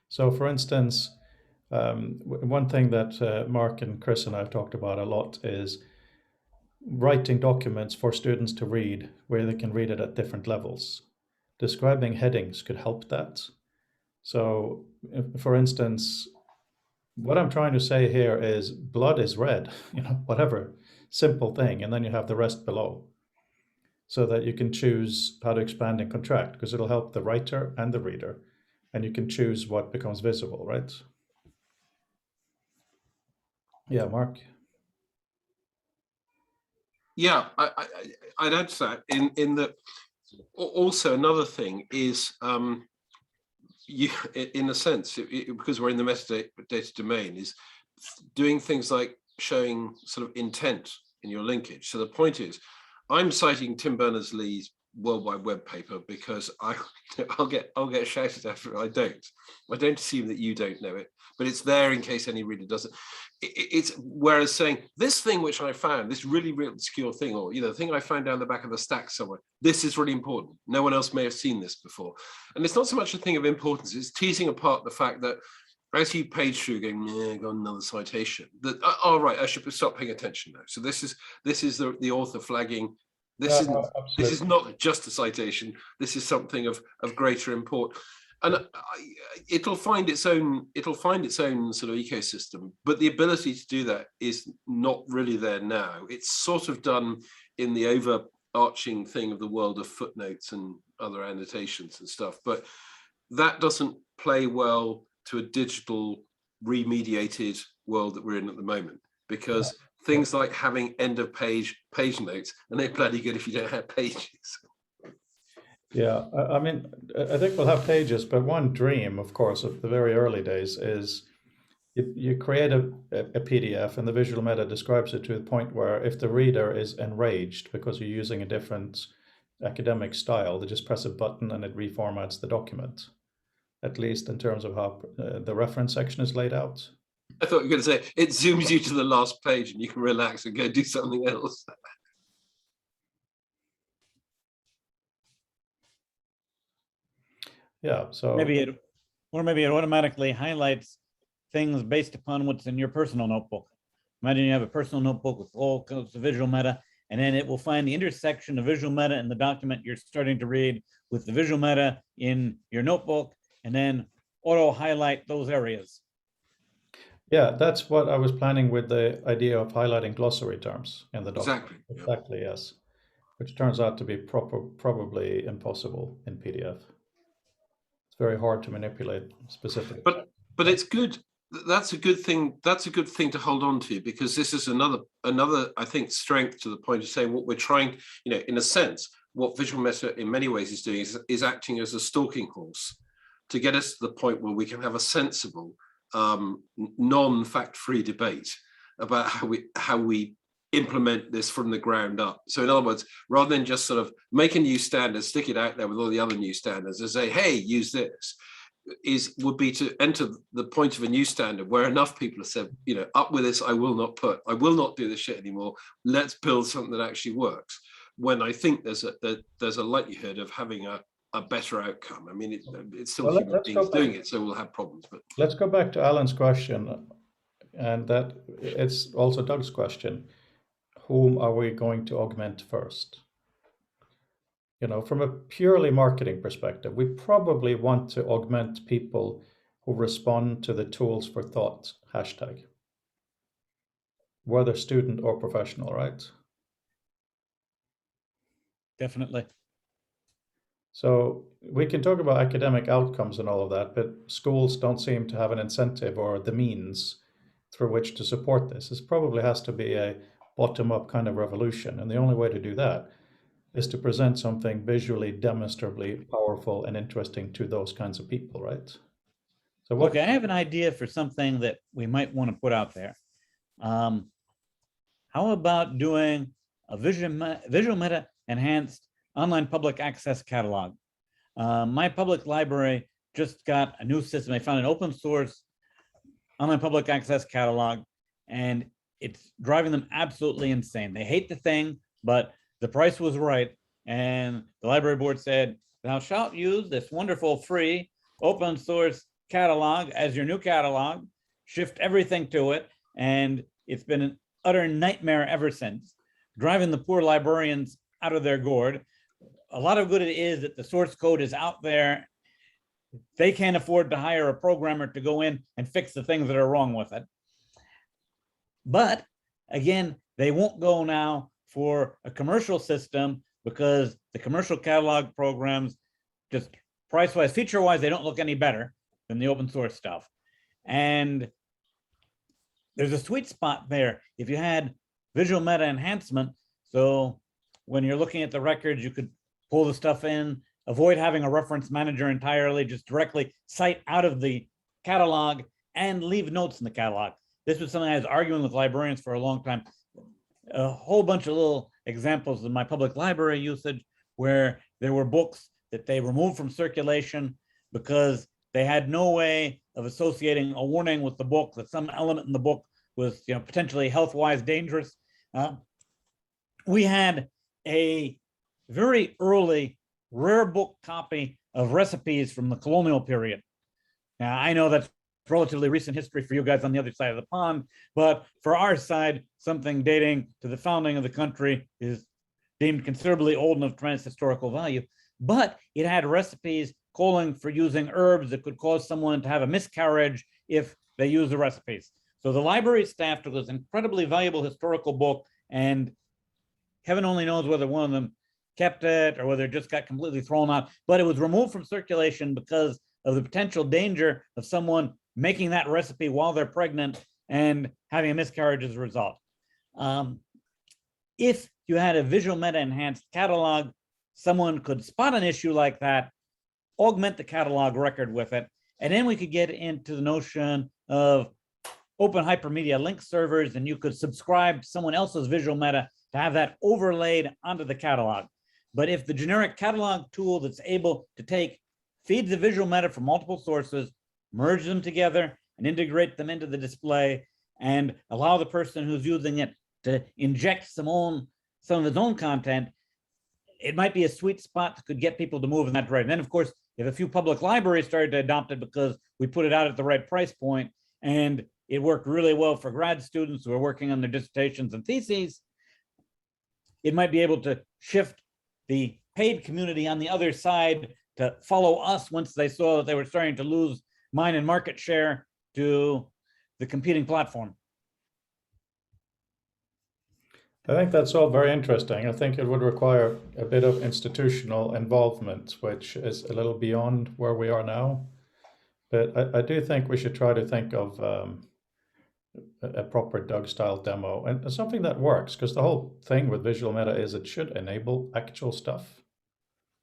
So for instance, one thing that Mark and Chris and I have talked about a lot is writing documents for students to read where they can read it at different levels. Describing headings could help that. So for instance, what I'm trying to say here is blood is red, whatever, simple thing, and then you have the rest below, so that you can choose how to expand and contract, because it'll help the writer and the reader, and you can choose what becomes visible, right? Yeah, Mark. Yeah, I'd add to that in that also another thing is you, in a sense, because we're in the metadata domain, is doing things like showing sort of intent in your linkage. So the point is, I'm citing Tim Berners-Lee's World Wide Web paper because I'll get shouted at if I don't assume that you don't know it, but it's there in case any reader doesn't. It's whereas saying this thing which I found, this really obscure thing, or the thing I found down the back of the stack somewhere, this is really important. No one else may have seen this before. And it's not so much a thing of importance, it's teasing apart the fact that as you page through going, yeah, got another citation, that oh right, I should stop paying attention now. So this is the author flagging. This is not just a citation. This is something of greater import, and it'll find its own sort of ecosystem. But the ability to do that is not really there now. It's sort of done in the overarching thing of the world of footnotes and other annotations and stuff. But that doesn't play well to a digital remediated world that we're in at the moment, because things like having end of page notes, and they're bloody good if you don't have pages. Yeah, I mean, I think we'll have pages, but one dream, of course, of the very early days is you create a PDF, and the visual meta describes it to the point where if the reader is enraged because you're using a different academic style, they just press a button and it reformats the document, at least in terms of how the reference section is laid out. I thought you were going to say it zooms you to the last page and you can relax and go do something else. Yeah, so maybe it automatically highlights things based upon what's in your personal notebook. Imagine you have a personal notebook with all kinds of visual meta, and then it will find the intersection of visual meta in the document you're starting to read with the visual meta in your notebook, and then auto highlight those areas. yeah, that's what I was planning with the idea of highlighting glossary terms in the document. Exactly, yes. Which turns out to be probably impossible in PDF. It's very hard to manipulate specifically. But it's good. That's a good thing. That's a good thing to hold on to, because this is another I think strength to the point of saying what we're trying, in a sense, what visual meta in many ways is doing is acting as a stalking horse to get us to the point where we can have a sensible non-fact-free debate about how we implement this from the ground up. So in other words, rather than just sort of make a new standard, stick it out there with all the other new standards and say, hey, use this, would be to enter the point of a new standard where enough people have said, up with this, I will not do this shit anymore. Let's build something that actually works. When I think there's a likelihood of having a better outcome. I mean, it's still human beings doing it, so we'll have problems. But let's go back to Alan's question, and that it's also Doug's question. Whom are we going to augment first? From a purely marketing perspective, we probably want to augment people who respond to the tools for thought hashtag, whether student or professional, right? Definitely. So we can talk about academic outcomes and all of that, but schools don't seem to have an incentive or the means through which to support this. This probably has to be a bottom-up kind of revolution. And the only way to do that is to present something visually, demonstrably powerful and interesting to those kinds of people, right? So look, I have an idea for something that we might want to put out there. How about doing a visual meta enhanced online public access catalog? My public library just got a new system. They found an open source online public access catalog, and it's driving them absolutely insane. They hate the thing, but the price was right. And the library board said, thou shalt use this wonderful free open source catalog as your new catalog, shift everything to it. And it's been an utter nightmare ever since, driving the poor librarians out of their gourd. A lot of good it is that the source code is out there. They can't afford to hire a programmer to go in and fix the things that are wrong with it. But again, they won't go now for a commercial system because the commercial catalog programs, just price-wise, feature-wise, they don't look any better than the open source stuff. And there's a sweet spot there. If you had visual meta enhancement, So when you're looking at the records, you could pull the stuff in, avoid having a reference manager entirely, just directly cite out of the catalog and leave notes in the catalog. This was something I was arguing with librarians for a long time. A whole bunch of little examples of my public library usage where there were books that they removed from circulation because they had no way of associating a warning with the book that some element in the book was, potentially health-wise dangerous. We had a very early rare book copy of recipes from the colonial period. Now, I know that's relatively recent history for you guys on the other side of the pond, but for our side, something dating to the founding of the country is deemed considerably old enough tremendous historical value. But it had recipes calling for using herbs that could cause someone to have a miscarriage if they use the recipes. So the library staff took this incredibly valuable historical book, and heaven only knows whether one of them kept it or whether it just got completely thrown out, but it was removed from circulation because of the potential danger of someone making that recipe while they're pregnant and having a miscarriage as a result. If you had a visual meta enhanced catalog, someone could spot an issue like that, augment the catalog record with it, and then we could get into the notion of open hypermedia link servers, and you could subscribe to someone else's visual meta to have that overlaid onto the catalog. But if the generic catalog tool that's able to take feeds of visual meta from multiple sources, merge them together and integrate them into the display, and allow the person who's using it to inject some of his own content, it might be a sweet spot that could get people to move in that direction. And then, of course, if a few public libraries started to adopt it because we put it out at the right price point and it worked really well for grad students who are working on their dissertations and theses, it might be able to shift the paid community on the other side to follow us once they saw that they were starting to lose mine and market share to the competing platform. I think that's all very interesting. I think it would require a bit of institutional involvement, which is a little beyond where we are now. But I do think we should try to think of a proper Doug style demo and something that works, because the whole thing with visual meta is it should enable actual stuff.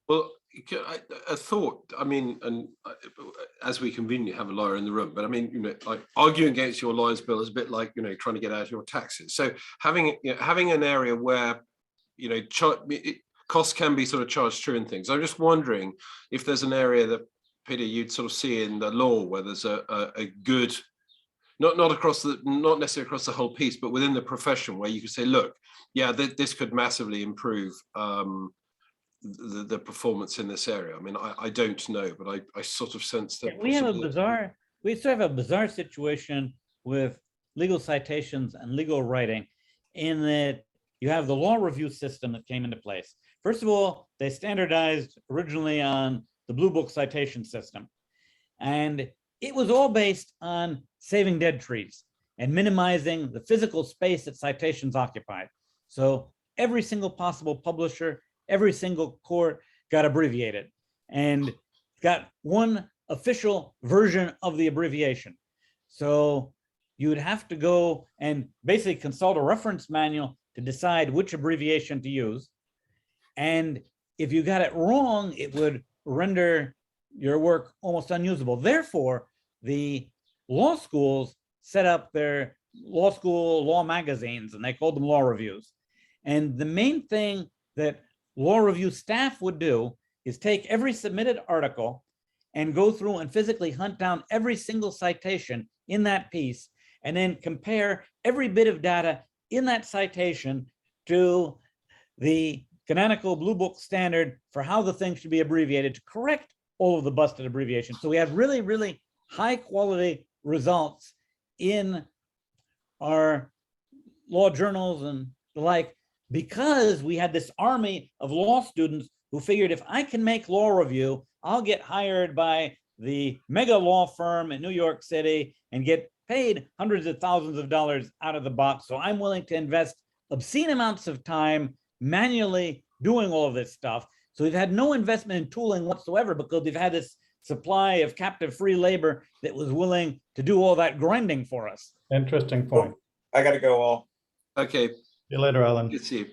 Well, a thought, and as we conveniently have a lawyer in the room, but like arguing against your lawyer's bill is a bit like, trying to get out of your taxes. So having an area where, costs can be sort of charged through and things. I'm just wondering if there's an area that, Peter, you'd sort of see in the law where there's a good, not necessarily across the whole piece, but within the profession where you could say, look, yeah, this could massively improve the performance in this area. I don't know, but I sort of sense that we sort of have a bizarre situation with legal citations and legal writing, in that you have the law review system that came into place. First of all, they standardized originally on the Blue Book citation system, and it was all based on saving dead trees and minimizing the physical space that citations occupied. So every single possible publisher, every single court got abbreviated and got one official version of the abbreviation. So you would have to go and basically consult a reference manual to decide which abbreviation to use. And if you got it wrong, it would render your work almost unusable. Therefore, the law schools set up their law school law magazines, and they called them law reviews. And the main thing that law review staff would do is take every submitted article and go through and physically hunt down every single citation in that piece, and then compare every bit of data in that citation to the canonical Blue Book standard for how the thing should be abbreviated to correct all of the busted abbreviations. So we had really, really high quality results in our law journals and the like, because we had this army of law students who figured, if I can make law review, I'll get hired by the mega law firm in New York City and get paid hundreds of thousands of dollars out of the box. So I'm willing to invest obscene amounts of time manually doing all of this stuff. So we've had no investment in tooling whatsoever, because we've had this supply of captive free labor that was willing to do all that grinding for us. Interesting point. I gotta go all. Okay. See you later, Alan. Good to see you.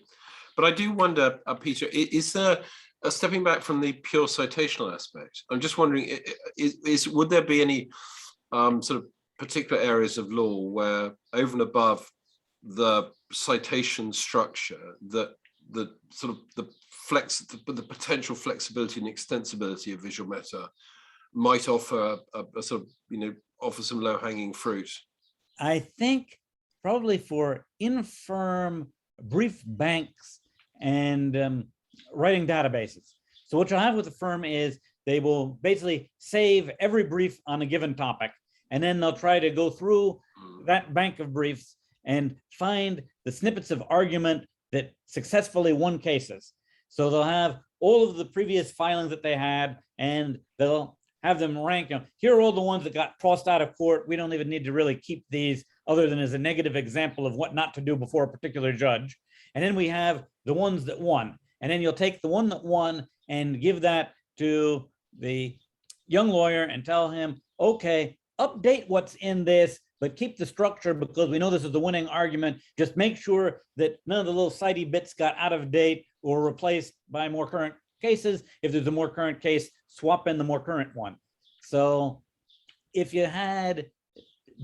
But I do wonder, Peter, is there, stepping back from the pure citational aspect, I'm just wondering, would there be any sort of particular areas of law where, over and above the citation structure, that the sort of the potential flexibility and extensibility of visual meta might offer a sort of, offer some low-hanging fruit? I think probably for infirm brief banks and writing databases. So what you'll have with the firm is they will basically save every brief on a given topic, and then they'll try to go through that bank of briefs and find the snippets of argument that successfully won cases. So they'll have all of the previous filings that they had, and they'll have them rank, here are all the ones that got tossed out of court. We don't even need to really keep these other than as a negative example of what not to do before a particular judge. And then we have the ones that won. And then you'll take the one that won and give that to the young lawyer and tell him, okay, update what's in this, but keep the structure because we know this is the winning argument. Just make sure that none of the little sidey bits got out of date or replaced by more current cases. If there's a more current case, swap in the more current one. So if you had,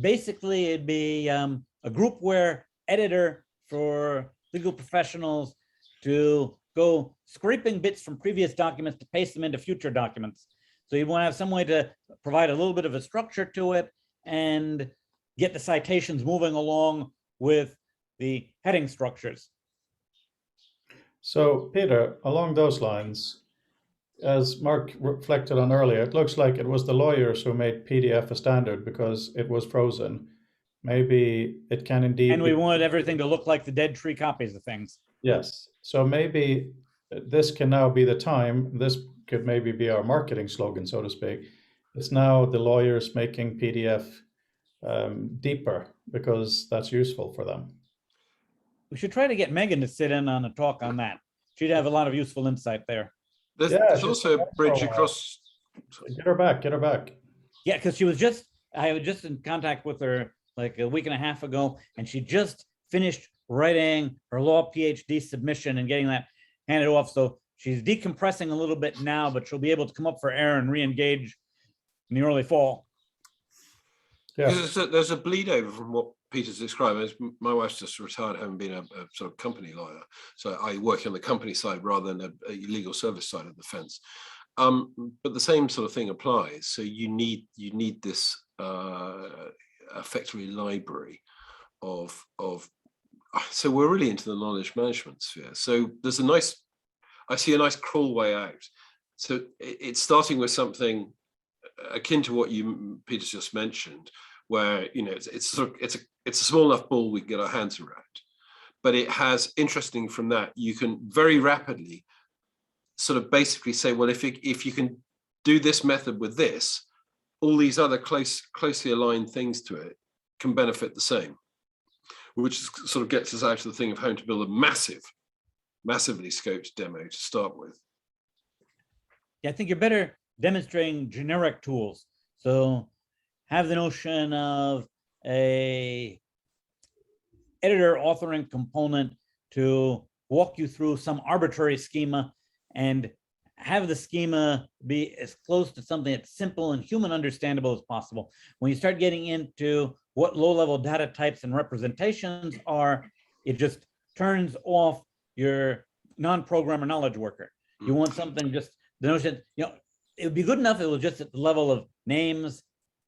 basically it'd be a groupware editor for legal professionals to go scraping bits from previous documents to paste them into future documents. So you want to have some way to provide a little bit of a structure to it and get the citations moving along with the heading structures. So Peter, along those lines, as Mark reflected on earlier, it looks like it was the lawyers who made PDF a standard because it was frozen. Maybe it can indeed. And we wanted everything to look like the dead tree copies of things. Yes. So maybe this can now be the time. This could maybe be our marketing slogan, so to speak. It's now the lawyers making PDF deeper because that's useful for them. We should try to get Megan to sit in on a talk on that. She'd have a lot of useful insight there. There's also a bridge across. Get her back, get her back. Yeah, because I was just in contact with her like a week and a half ago, and she just finished writing her law PhD submission and getting that handed off. So she's decompressing a little bit now, but she'll be able to come up for air and re-engage in the early fall. Yeah. There's a bleed over from what Peter's describing. My wife's just retired, having been a sort of company lawyer. So I work on the company side rather than a legal service side of the fence. But the same sort of thing applies. So you need this effectively library of. So we're really into the knowledge management sphere. So there's I see a nice crawl way out. So it's starting with something akin to what Peter's just mentioned, where it's a small enough ball we can get our hands around, but it has, interesting from that, you can very rapidly sort of basically say, well, if you can do this method with this, all these other closely aligned things to it can benefit the same, which sort of gets us out of the thing of having to build a massively scoped demo to start with. Yeah, I think you're better demonstrating generic tools. So have the notion of a editor authoring component to walk you through some arbitrary schema and have the schema be as close to something that's simple and human understandable as possible. When you start getting into what low-level data types and representations are, it just turns off your non-programmer knowledge worker. You want something just, the notion, it would be good enough if it was just at the level of names,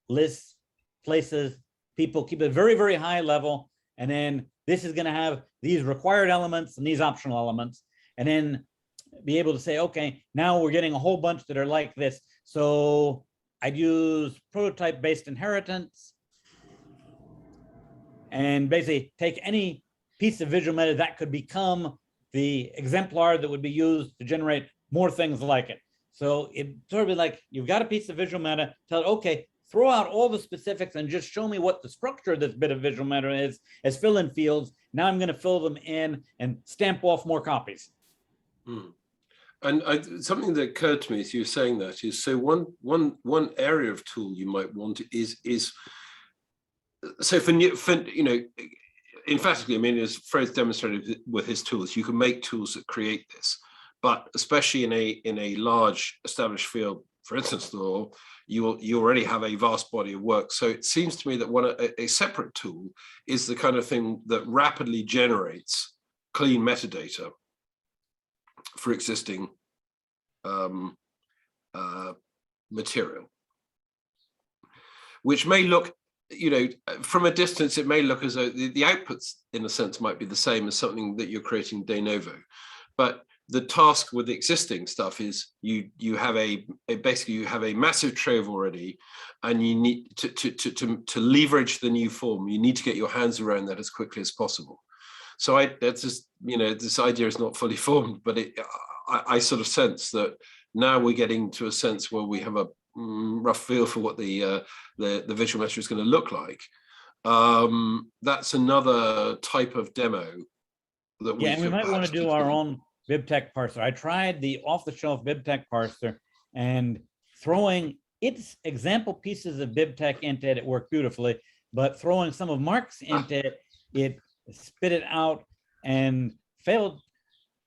lists, places, people, keep it very, very high level. And then this is going to have these required elements and these optional elements. And then be able to say, okay, now we're getting a whole bunch that are like this. So I'd use prototype-based inheritance and basically take any piece of visual meta that could become the exemplar that would be used to generate more things like it. So it sort of be like, you've got a piece of visual meta, tell it, okay, throw out all the specifics and just show me what the structure of this bit of visual meta is as fill-in fields. Now I'm going to fill them in and stamp off more copies. And something that occurred to me as you were saying that is, so one area of tool you might want is so for emphatically, I mean, as Fred's demonstrated with his tools, you can make tools that create this, but especially in a large established field, for instance, the law, you already have a vast body of work. So it seems to me that a separate tool is the kind of thing that rapidly generates clean metadata for existing material, which may look, from a distance, it may look as though the outputs, in a sense, might be the same as something that you're creating de novo. But the task with the existing stuff is you have basically you have a massive trove already, and you need to leverage the new form. You need to get your hands around that as quickly as possible. So that's just, this idea is not fully formed, but I sort of sense that now we're getting to a sense where we have a rough feel for what the visual meta is going to look like. That's another type of demo that and we might want to do our own BibTeX parser. I tried the off-the-shelf BibTeX parser, and throwing its example pieces of BibTeX into it worked beautifully, but throwing some of Mark's into it, it spit it out and failed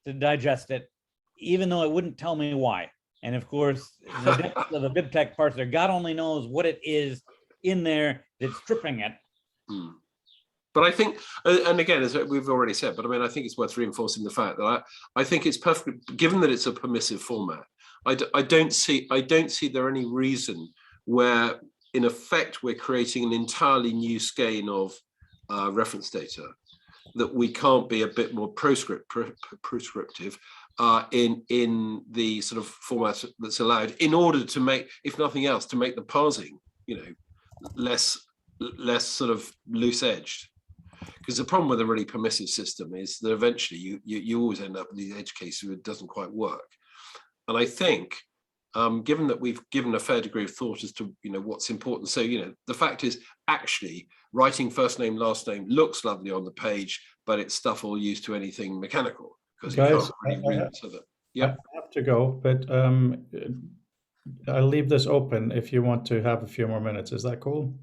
to digest it, even though it wouldn't tell me why. And of course, the depth of the BibTeX parser, God only knows what it is in there that's tripping it. But I think, and again, as we've already said, but I mean, I think it's worth reinforcing the fact that I think it's perfect, given that it's a permissive format. I don't see there any reason where, in effect, we're creating an entirely new skein of reference data, that we can't be a bit more prescriptive in the sort of format that's allowed, in order to make, if nothing else, to make the parsing, less sort of loose-edged. Because the problem with a really permissive system is that eventually you always end up with these edge cases where it doesn't quite work. And I think, given that we've given a fair degree of thought as to what's important, so the fact is, actually writing first name last name looks lovely on the page, but it's stuff all used to anything mechanical, because you can't really read so that. I have to go, but I'll leave this open if you want to have a few more minutes. Is that cool?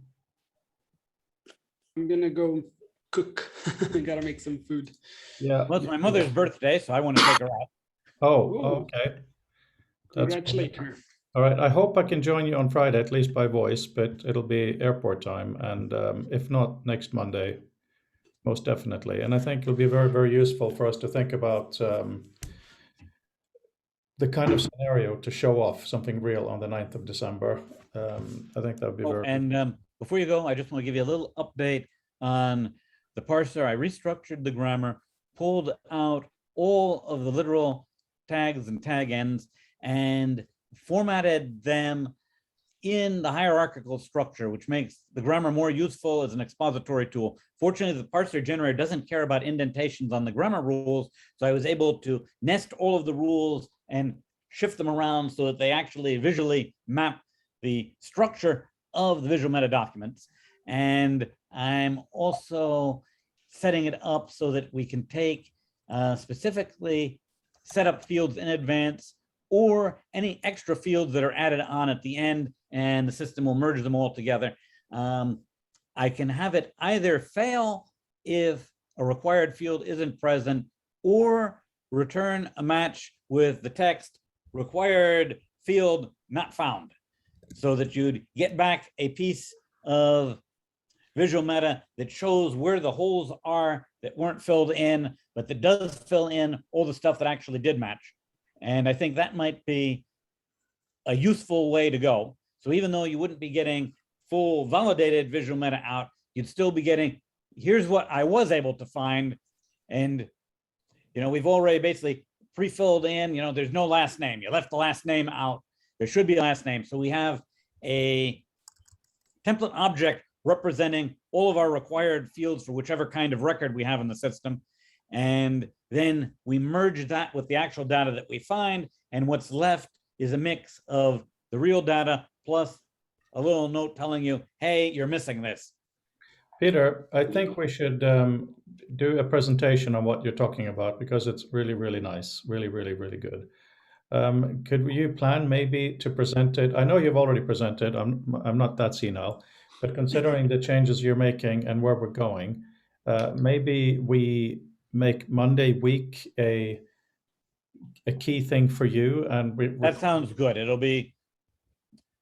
I'm gonna go cook. I gotta make some food. Yeah. Well, it's my mother's birthday, so I want to take her out. Oh, okay. Congratulate her. All right. I hope I can join you on Friday, at least by voice, but it'll be airport time. And if not, next Monday, most definitely. And I think it'll be very, very useful for us to think about the kind of scenario to show off something real on the 9th of December. I think that would be very... And before you go, I just want to give you a little update on the parser. I restructured the grammar, pulled out all of the literal tags and tag ends, and formatted them in the hierarchical structure, which makes the grammar more useful as an expository tool. Fortunately, the parser generator doesn't care about indentations on the grammar rules, so I was able to nest all of the rules and shift them around so that they actually visually map the structure of the visual meta documents. And I'm also setting it up so that we can take specifically set up fields in advance, or any extra fields that are added on at the end, and the system will merge them all together. I can have it either fail if a required field isn't present, or return a match with the text required field not found, so that you'd get back a piece of visual meta that shows where the holes are that weren't filled in, but that does fill in all the stuff that actually did match. And I think that might be a useful way to go. So even though you wouldn't be getting full validated visual meta out, you'd still be getting, here's what I was able to find. And, we've already basically pre-filled in, there's no last name. You left the last name out. There should be a last name. So we have a template object representing all of our required fields for whichever kind of record we have in the system. And then we merge that with the actual data that we find. And what's left is a mix of the real data plus a little note telling you, hey, you're missing this. Peter, I think we should do a presentation on what you're talking about, because it's really, really nice. Really, really, really good. Could you plan maybe to present it? I know you've already presented. I'm not that senile, but considering the changes you're making and where we're going, maybe we make Monday week a key thing for you, and That sounds good. It'll be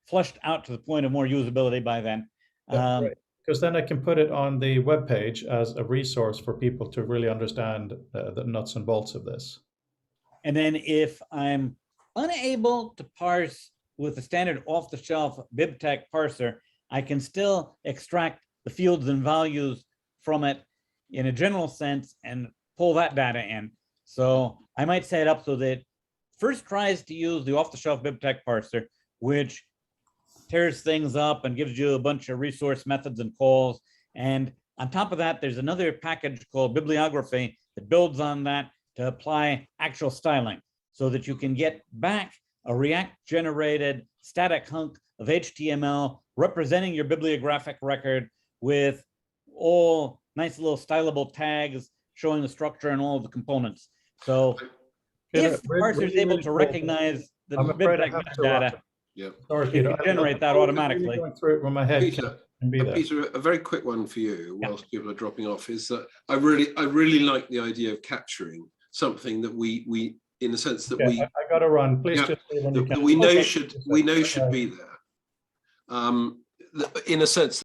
flushed out to the point of more usability by then. because then I can put it on the webpage as a resource for people to really understand the nuts and bolts of this. And then if I'm unable to parse with the standard off-the-shelf BibTeX parser, I can still extract the fields and values from it in a general sense and pull that data in. So I might set it up so that first tries to use the off-the-shelf BibTeX parser, which tears things up and gives you a bunch of resource methods and calls. And on top of that, there's another package called Bibliography that builds on that to apply actual styling so that you can get back a React-generated static hunk of HTML representing your bibliographic record with all nice little stylable tags showing the structure and all of the components. So if the parser is able to recognize the BibTeX metadata, Yeah. Sorry, it Peter. can generate that automatically. Going through it when my head Peter, can be there. Peter, a very quick one for you whilst people are dropping off is that I really like the idea of capturing something that we in the sense that Okay, I got to run. Please Yeah, just say when you that can. we know Okay. should be there. In a sense